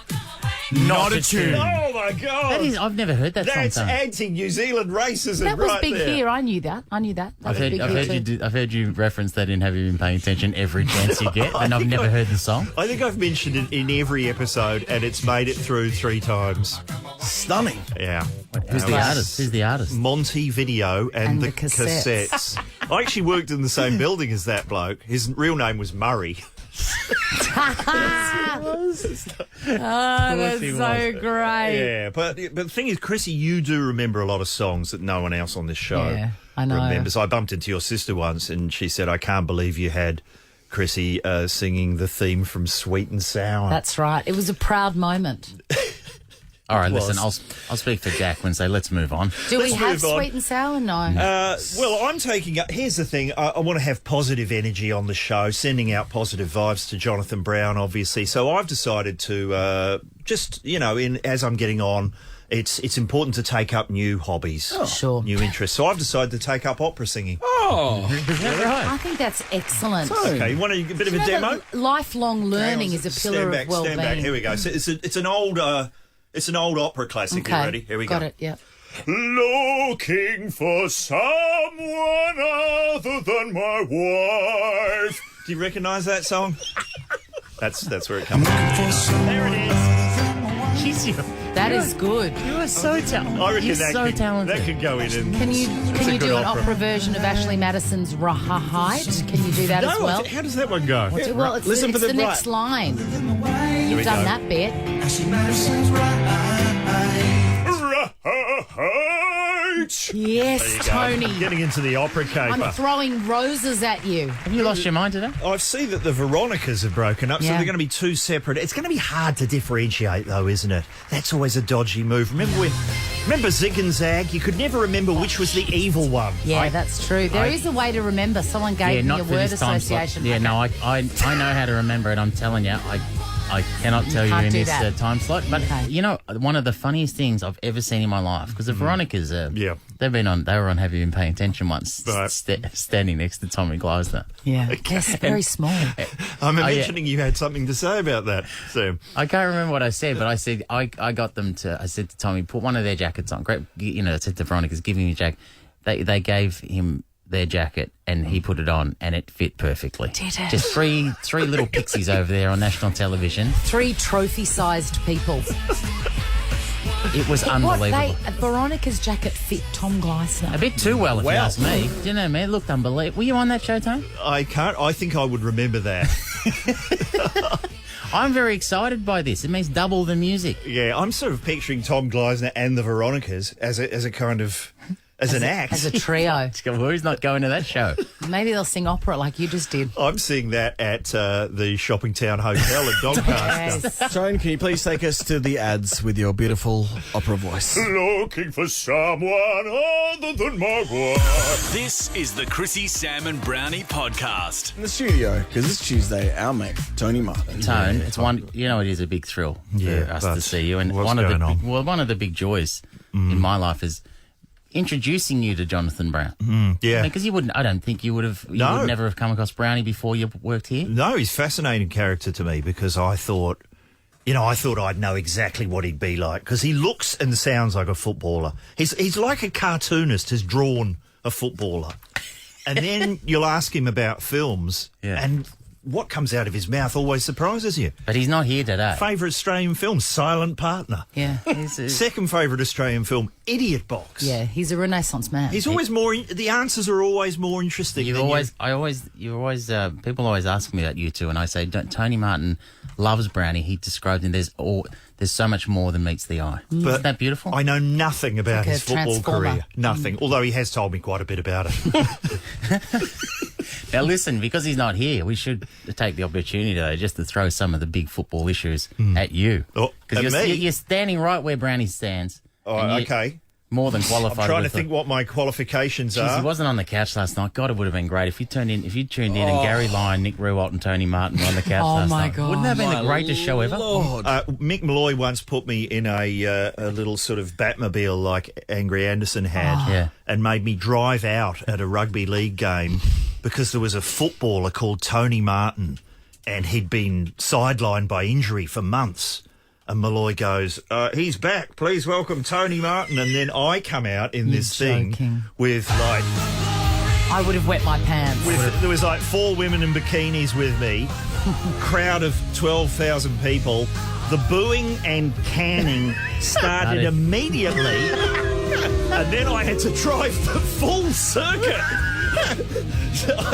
Not a tune.
Oh my God!
That is. I've never heard that
That's
song.
anti-New Zealand racism.
That was
right
big
there.
here. I knew that.
I've heard you reference that in Have You Been Paying Attention every chance you get, and I've never heard the song.
I think I've mentioned it in every episode, and it's made it through 3 times.
Stunning.
Yeah.
Who's the artist? Who's the artist?
Monty Video and the cassettes. I actually worked in the same building as that bloke. His real name was Murray.
That's so great.
Yeah, but the thing is, Chrissie, you do remember a lot of songs that no one else on this show
Yeah, I know.
remembers. I bumped into your sister once, and she said, "I can't believe you had Chrissie singing the theme from Sweet and Sour."
That's right. It was a proud moment.
All right, listen, I'll speak for Jack and say let's move on.
Do we
Let's
have
move on.
sweet and sour? No.
Well, I'm taking up. Here's the thing. I want to have positive energy on the show, sending out positive vibes to Jonathan Brown, obviously. So I've decided to as I'm getting on, it's important to take up new hobbies,
Sure.
new interests. So I've decided to take up opera singing.
Oh,
I think that's excellent.
Okay, you want a bit of a
You know
demo?
that lifelong learning is a pillar
Stand back,
of well-being.
stand back. Here we go. So it's an old opera classic.
Okay.
You ready? Here we
Got
go.
it, yeah.
Looking for someone other than my wife. Do you recognise that song? That's where it comes from. There it is.
That is good.
You are so talented.
I reckon
You're
that
so
could,
talented.
that could go in. And
Can you
good
do an
opera.
opera version of Ashley Madison's Rahahite? Can you do that as well?
How does that one go?
Well, it's
Listen
it's
for the
next line.
we
You've done
go.
that bit. Yes, Tony.
Getting into the opera
I'm
caper.
throwing roses at you.
Have you lost your mind today?
I see that the Veronicas have broken up, so
Yeah.
they're going to be 2 separate. It's going to be hard to differentiate, though, isn't it? That's always a dodgy move. Remember Zig and Zag? You could never remember which was the evil one.
Yeah, that's true. There is a way to remember. Someone gave me a
not for
word
this time slot.
association.
Yeah, no, I know how to remember it. I'm telling you, I cannot tell you
can't
in
do
this
that.
time slot. But you know, one of the funniest things I've ever seen in my life, because the Veronicas, they were on Have You Been Paying Attention once,
Right.
standing next to Tommy Gleisner.
Yeah, yes, very small.
I'm
yeah.
imagining you had something to say about that, Sam.
I can't remember what I said, but I said I got them to. I said to Tommy, put one of their jackets on. Great, I said to Veronica's, give me a jacket. They gave him their jacket and he put it on and it fit perfectly.
Did it?
Just three little pixies over there on national television.
3 trophy-sized people.
It was unbelievable.
Veronica's jacket fit Tom Gleisner.
A bit too well, if you ask me. Do you know me? It looked unbelievable. Were you on that show, Tone?
I can't. I think I would remember that.
I'm very excited by this. It means double the music.
Yeah, I'm sort of picturing Tom Gleisner and the Veronicas as a kind of an act.
As a trio.
Who's not going to that show?
Maybe they'll sing opera like you just did.
I'm seeing that at the Shopping Town Hotel at Doncaster.
Tone, can you please take us to the ads with your beautiful opera voice?
Looking for someone other than my wife.
This is the Chrissie, Sam and Brownie podcast.
In the studio, because it's Tuesday, our mate, Tony Martin.
Tone, it's one. You know, it is a big thrill for us to see you. And
what's
one of
going on?
one of the big joys in my life is introducing you to Jonathan Brown.
Yeah.
Because you wouldn't. I don't think you would have. You would never have come across Brownie before you worked here.
No, he's a fascinating character to me because I thought I'd know exactly what he'd be like because he looks and sounds like a footballer. He's like a cartoonist has drawn a footballer. And then you'll ask him about films and what comes out of his mouth always surprises you.
But he's not here today.
Favourite Australian film, Silent Partner.
Yeah.
Second favourite Australian film, Idiot Box.
Yeah, he's a Renaissance man.
He's always the answers are always more interesting.
People always ask me about you two, and I say, Tony Martin loves Brownie. He described him. There's so much more than meets the eye.
But
isn't that beautiful?
I know nothing about
like
his football career. Nothing. Although he has told me quite a bit about it.
Now listen, because he's not here, we should take the opportunity today just to throw some of the big football issues at you.
At me?
You're standing right where Brownie stands.
Oh, okay.
More than qualified.
I'm trying to think what my qualifications are.
He wasn't on the couch last night. God, it would have been great if you tuned in and Gary Lyon, Nick Rewalt and Tony Martin were on the couch last night.
God.
Wouldn't that have been the greatest show ever?
Mick Malloy once put me in a little sort of Batmobile like Angry Anderson had and made me drive out at a rugby league game because there was a footballer called Tony Martin and he'd been sidelined by injury for months. And Malloy goes, he's back. Please welcome Tony Martin. And then I come out in this thing with like...
I would have wet my pants.
There was like 4 women in bikinis with me, crowd of 12,000 people. The booing and canning started immediately. And then I had to drive the full circuit.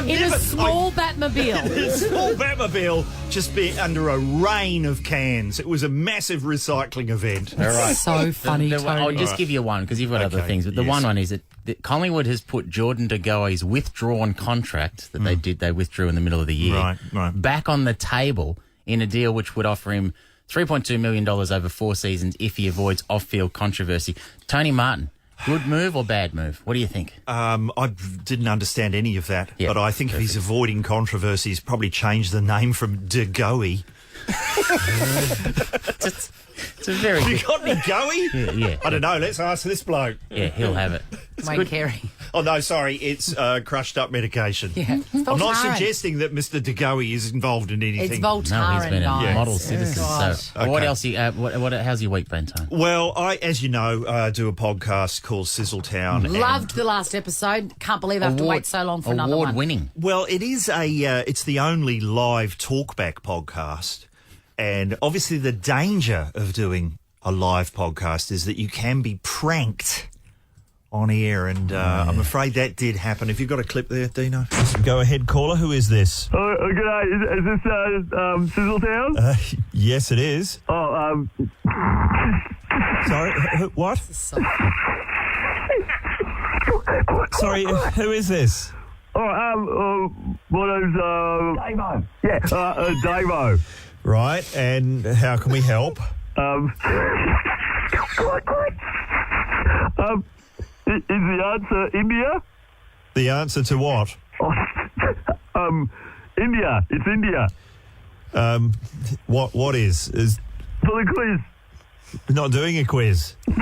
In a small Batmobile.
In a small Batmobile, just be under a rain of cans. It was a massive recycling event.
All right.
So funny, Tony.
I'll just give you one because you've got other things. But the one is that Collingwood has put Jordan De Goey's withdrawn contract that they withdrew in the middle of the year back on the table in a deal which would offer him $3.2 million over 4 seasons if he avoids off-field controversy. Tony Martin. Good move or bad move? What do you think?
I didn't understand any of that, but I think if he's avoiding controversy, he's probably changed the name from De Goey.
It's a very.
Have you got any Goey?
Yeah.
I don't know. Let's ask this bloke.
Yeah, he'll have it.
Wayne Carey.
Oh, no, sorry. It's crushed up medication.
Yeah.
I'm not suggesting that Mr. De Goey is involved in anything.
It's Voltaren.
No, he's been a model citizen.
Oh,
what else? How's your week been, Tone?
Well, I, as you know, do a podcast called Sizzletown.
Loved the last episode. Can't believe I have to wait so long for another one.
Award-winning.
Well, it is it's the only live talkback podcast. And obviously the danger of doing a live podcast is that you can be pranked on air, and I'm afraid that did happen. Have you got a clip there, Dino? Go ahead, caller. Who is this?
G'day. Is this Sizzletown?
Yes, it is.
Oh,
Sorry, what? Sorry, who is this?
Oh, my name's Davo. Yeah, Davo.
Right, and how can we help?
Is the answer India?
The answer to what?
India. It's India.
What is?
For the quiz.
Not doing a quiz.
Is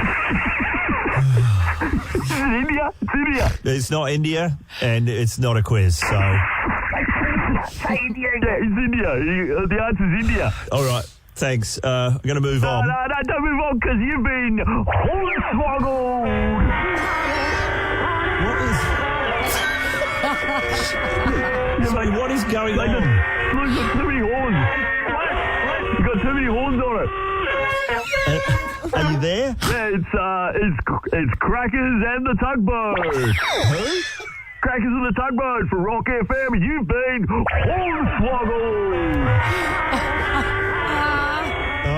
it India? It's India.
It's not India, and it's not a quiz, so...
Say India. Yeah, it's India. The answer is India.
All right, thanks. I'm going to move on.
No, don't move on, because you've been hornswoggled.
Sorry, what is going on?
Look, got too many horns. You've got too many horns on it.
Are you there?
Yeah, it's Crackers and the Tugboat.
Who?
Crackers and the Tugboat for Rock FM. You've been hornswoggled.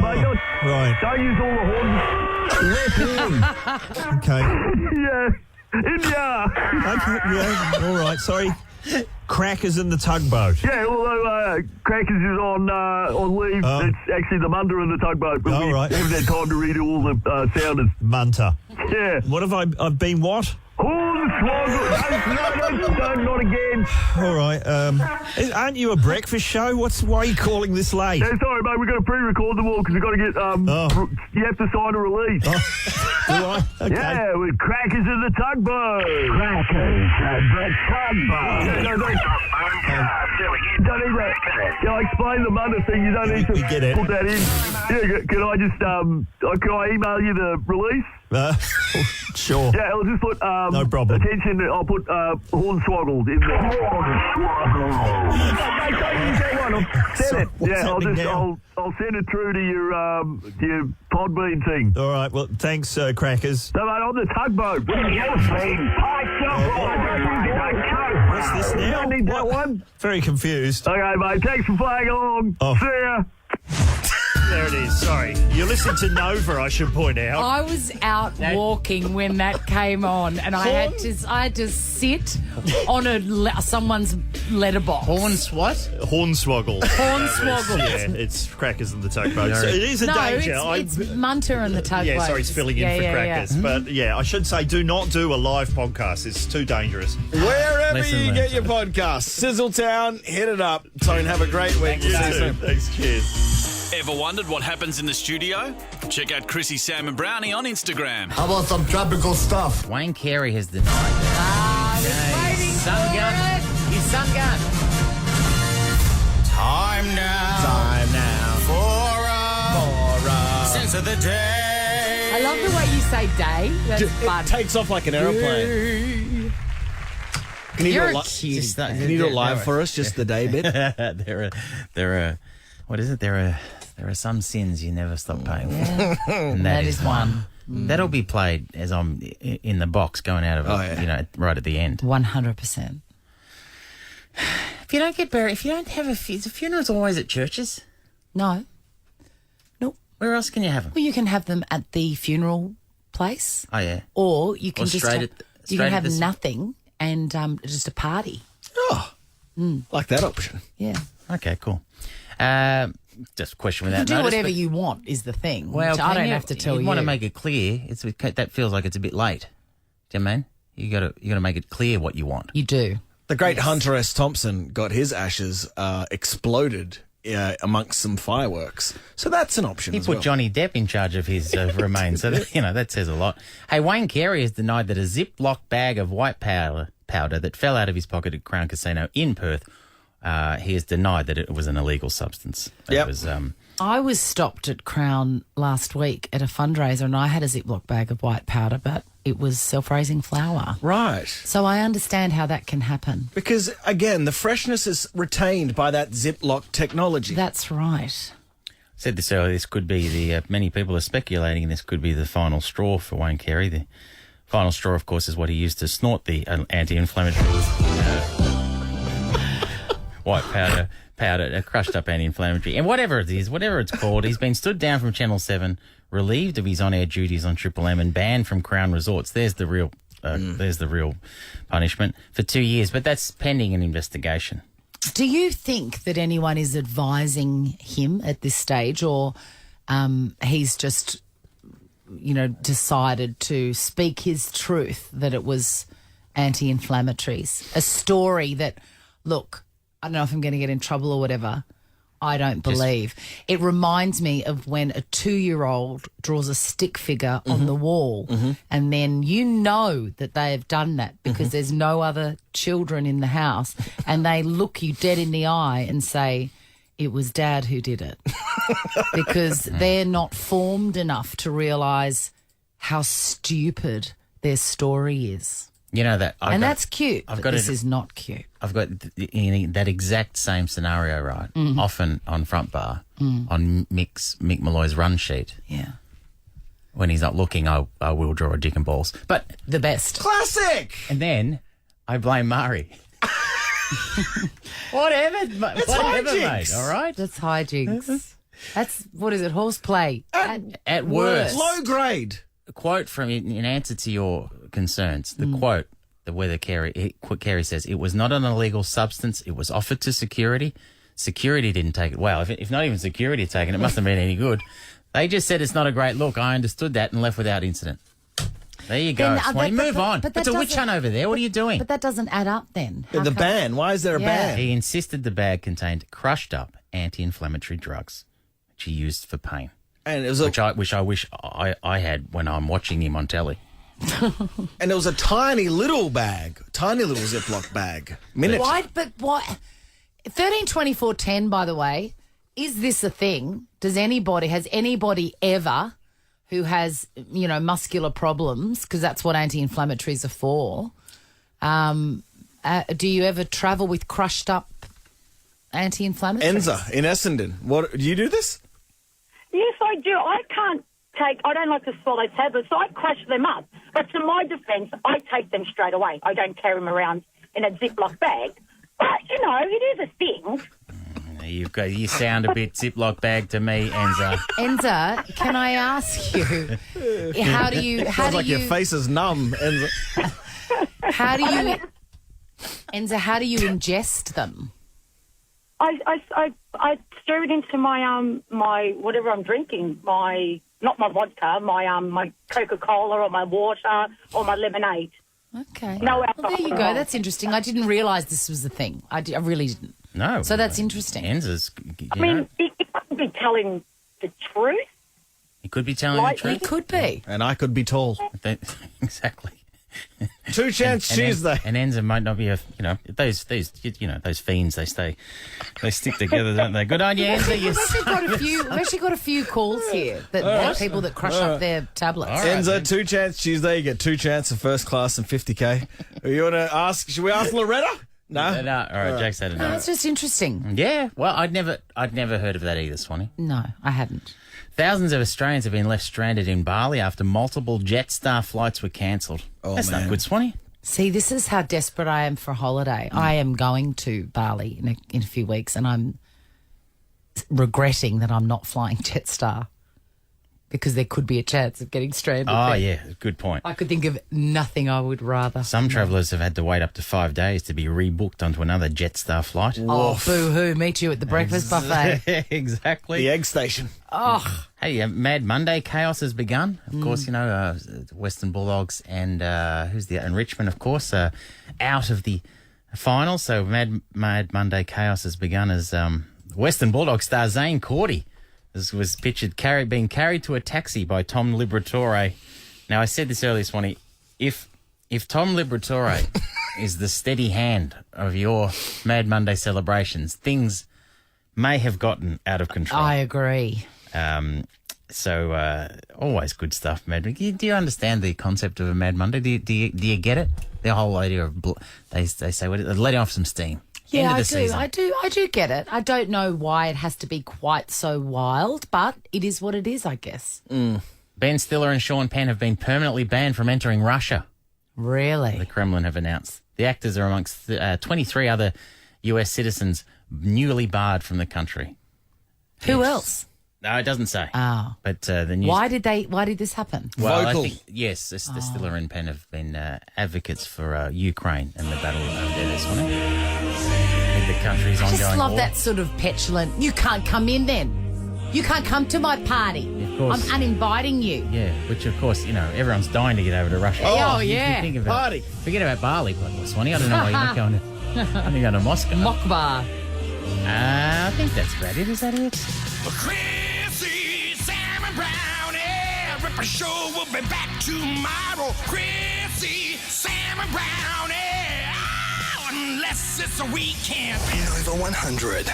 Mate,
Right.
don't use all the horns. Let him.
Okay.
Yeah. India.
Okay, yeah, all right, sorry. Crackers in the Tugboat.
Yeah, although Crackers is on leave, it's actually the Munter and the Tugboat. But we haven't had time to read all the sounders.
Munter.
Yeah.
What have I've been what?
No, not again.
All right. Aren't you a breakfast show? Why are you calling this late?
Yeah, sorry, mate. We've got to pre-record them all because we've got to get. You have to sign a release.
Do I? Okay.
Yeah, with Crackers in the Tugboat. Crackers and the Tugboat. I'll explain the mother thing. You don't need to put that in. Yeah, can I just can I email you the release?
Sure.
Yeah, I'll just put
no problem.
Attention, I'll put hornswoggled in there. I'll send it through to your Podbean thing.
All right. Well, thanks, Crackers.
No, mate, on the Tugboat.
What's this now?
You don't need that one.
Very confused.
Okay, mate. Thanks for playing along.
Oh.
See ya.
There it is. Sorry. You're listening to Nova, I should point out.
I was out walking when that came on, and I had to sit on someone's letterbox.
Hornswoggle.
Hornswoggle.
Yeah, it's Crackers in the Tugboat. So it is a danger.
It's Munter and the Tugboat.
Yeah, sorry, it's filling in for Crackers. But yeah, I should say do not do a live podcast. It's too dangerous.
Wherever you get your podcast, Sizzletown, hit it up. Tone, have a great week.
We'll see you soon. Thanks, cheers.
Ever wondered what happens in the studio? Check out Chrissie, Sam and Brownie on Instagram.
How about some tropical stuff?
Wayne Carey has denied that. His sun gun.
Time now for a sense of the day.
I love the way you say day. That's fun.
It takes off like an aeroplane. Can you do it live for us, just the day bit?
What is it? There are some sins you never stop paying for. And
that is one.
That'll be played as I'm in the box going out of it, right at the end.
100%.
If you don't get buried, if you don't have the funeral's always at churches?
No. Nope.
Where else can you have them?
Well, you can have them at the funeral place.
Oh, yeah.
Or you can just
you can
have nothing and just a party.
Oh, like that option.
Yeah.
Okay, cool. Just a question
You
without
can do
notice,
whatever
but-
you want is the thing.
Well,
which I don't have to tell you.
want to make it clear. That feels like it's a bit late. Do you know what I mean? You got to make it clear what you want.
You do.
The great Hunter S. Thompson got his ashes exploded amongst some fireworks. So that's an option
He
as
put
well.
Johnny Depp in charge of his remains, so that says a lot. Hey, Wayne Carey has denied that a Ziploc bag of white powder that fell out of his pocket at Crown Casino in Perth, he has denied that it was an illegal substance.
Yep.
It was,
I was stopped at Crown last week at a fundraiser and I had a Ziploc bag of white powder, but it was self-raising flour.
Right.
So I understand how that can happen.
Because, again, the freshness is retained by that Ziploc technology.
That's right.
said this earlier, this could be many people are speculating this could be the final straw for Wayne Carey. The final straw, of course, is what he used to snort the anti-inflammatory white powder, crushed up anti-inflammatory. And whatever it is, whatever it's called, he's been stood down from Channel 7, relieved of his on-air duties on Triple M and banned from Crown Resorts. There's the real punishment for 2 years, but that's pending an investigation.
Do you think that anyone is advising him at this stage, or he's just, decided to speak his truth that it was anti-inflammatories? A story that, look, I don't know if I'm going to get in trouble or whatever, I don't believe. It reminds me of when a 2-year-old draws a stick figure on the wall and then you know that they have done that because there's no other children in the house and they look you dead in the eye and say, it was Dad who did it. Because they're not formed enough to realise how stupid their story is.
You know that,
that's cute. This is not cute.
I've got that exact same scenario, right? Often on front bar, on Mick Malloy's run sheet.
Yeah.
when he's not looking, I will draw a dick and balls. But
the best.
Classic.
And then I blame Murray. Whatever, mate. All right,
that's hijinks. That's what is it? Horseplay
at worst.
Low grade.
A quote from in answer to your concerns. The quote, the weather Carey says, it was not an illegal substance. It was offered to security. Security didn't take it. Well, if not even security had taken it, must have been any good. They just said it's not a great look. I understood that and left without incident. There you go, Swanee. Move on. It's a witch hunt over there. What are you doing?
But that doesn't add up then.
The ban. Why is there a ban?
He insisted the bag contained crushed up anti-inflammatory drugs, which he used for pain.
And it was
which I wish I had when I'm watching him on telly.
And it was a tiny little bag, tiny little Ziploc bag.
Why? But what? 13, 24, 10, by the way, is this a thing? Has anybody ever who has, muscular problems, because that's what anti-inflammatories are for, do you ever travel with crushed up anti-inflammatories?
Enza in Essendon. What, do you do this?
Yes, I do. I don't like to swallow tablets, so I crush them up. But to my defence, I take them straight away. I don't carry them around in a Ziploc bag. But, it is a thing.
You sound a bit Ziploc bag to me, Enza.
Enza, can I ask you, how do you...
Sounds like your face is numb, Enza.
Enza, how do you ingest them?
I stir it into my whatever I'm drinking, not my vodka, my Coca-Cola or my water or my lemonade.
Okay.
No alcohol.
Well, there you go. That's interesting. I didn't realise this was a thing. I really didn't.
No.
So that's interesting.
Enza's,
he could be telling the truth.
He could be telling the truth.
He could be.
And I could be tall.
Exactly.
2 Chance Tuesday.
And Enza might not be those fiends, they stick together, don't they? Good on you, Enza.
We've actually got a few calls here that people that crush up their tablets.
Right, Enza, 2 Chance Tuesday. You get 2 Chance of first class and 50K. You want to ask? Should we ask Loretta? No.
No. All right, Jake said it. No,
it's just interesting.
Yeah. Well, I'd never heard of that either, Swanee.
No, I hadn't.
Thousands of Australians have been left stranded in Bali after multiple Jetstar flights were cancelled. That's not good, Swanee.
See, this is how desperate I am for a holiday. I am going to Bali in a few weeks, and I'm regretting that I'm not flying Jetstar because there could be a chance of getting stranded.
Oh,
there.
yeah, good point.
I could think of nothing I would rather.
Some travellers have had to wait up to 5 days to be rebooked onto another Jetstar flight.
Oh, boo-hoo. Meet you at the breakfast buffet.
Exactly.
The egg station.
Oh.
Hey, Mad Monday chaos has begun. Of course, Western Bulldogs and and Richmond, of course, out of the final. So Mad Monday chaos has begun as Western Bulldogs star Zane Cordy was pictured being carried to a taxi by Tom Liberatore. Now, I said this earlier, Swanee. If Tom Liberatore is the steady hand of your Mad Monday celebrations, things may have gotten out of control.
I agree.
So always good stuff, Mad Monday. Do you understand the concept of a Mad Monday? Do you get it? The whole idea of they say letting off some steam.
Yeah, I do. I do get it. I don't know why it has to be quite so wild, but it is what it is, I guess.
Ben Stiller and Sean Penn have been permanently banned from entering Russia.
Really?
The Kremlin have announced. The actors are amongst 23 other US citizens newly barred from the country.
Who else?
No, it doesn't say.
Oh.
But the news...
Why did this happen?
Well, I think, yes, the Stiller and Penn have been advocates for Ukraine and the battle over there this morning. The country's ongoing
I just love
war.
that sort of petulant, you can't come in then. You can't come to my party.
Of course.
I'm uninviting you.
Yeah, which of course, everyone's dying to get over to Russia.
Oh, yeah.
Think about,
party.
Forget about Bali, Swanee. I don't know why you're not going to... I'm going to Moscow.
Mokbar.
I think that's about it. Is that it?
Chrissie, Sam and Brownie. Ripper Show will be back tomorrow. Chrissie, Sam and Brownie. Oh, unless it's a weekend.
Over 100.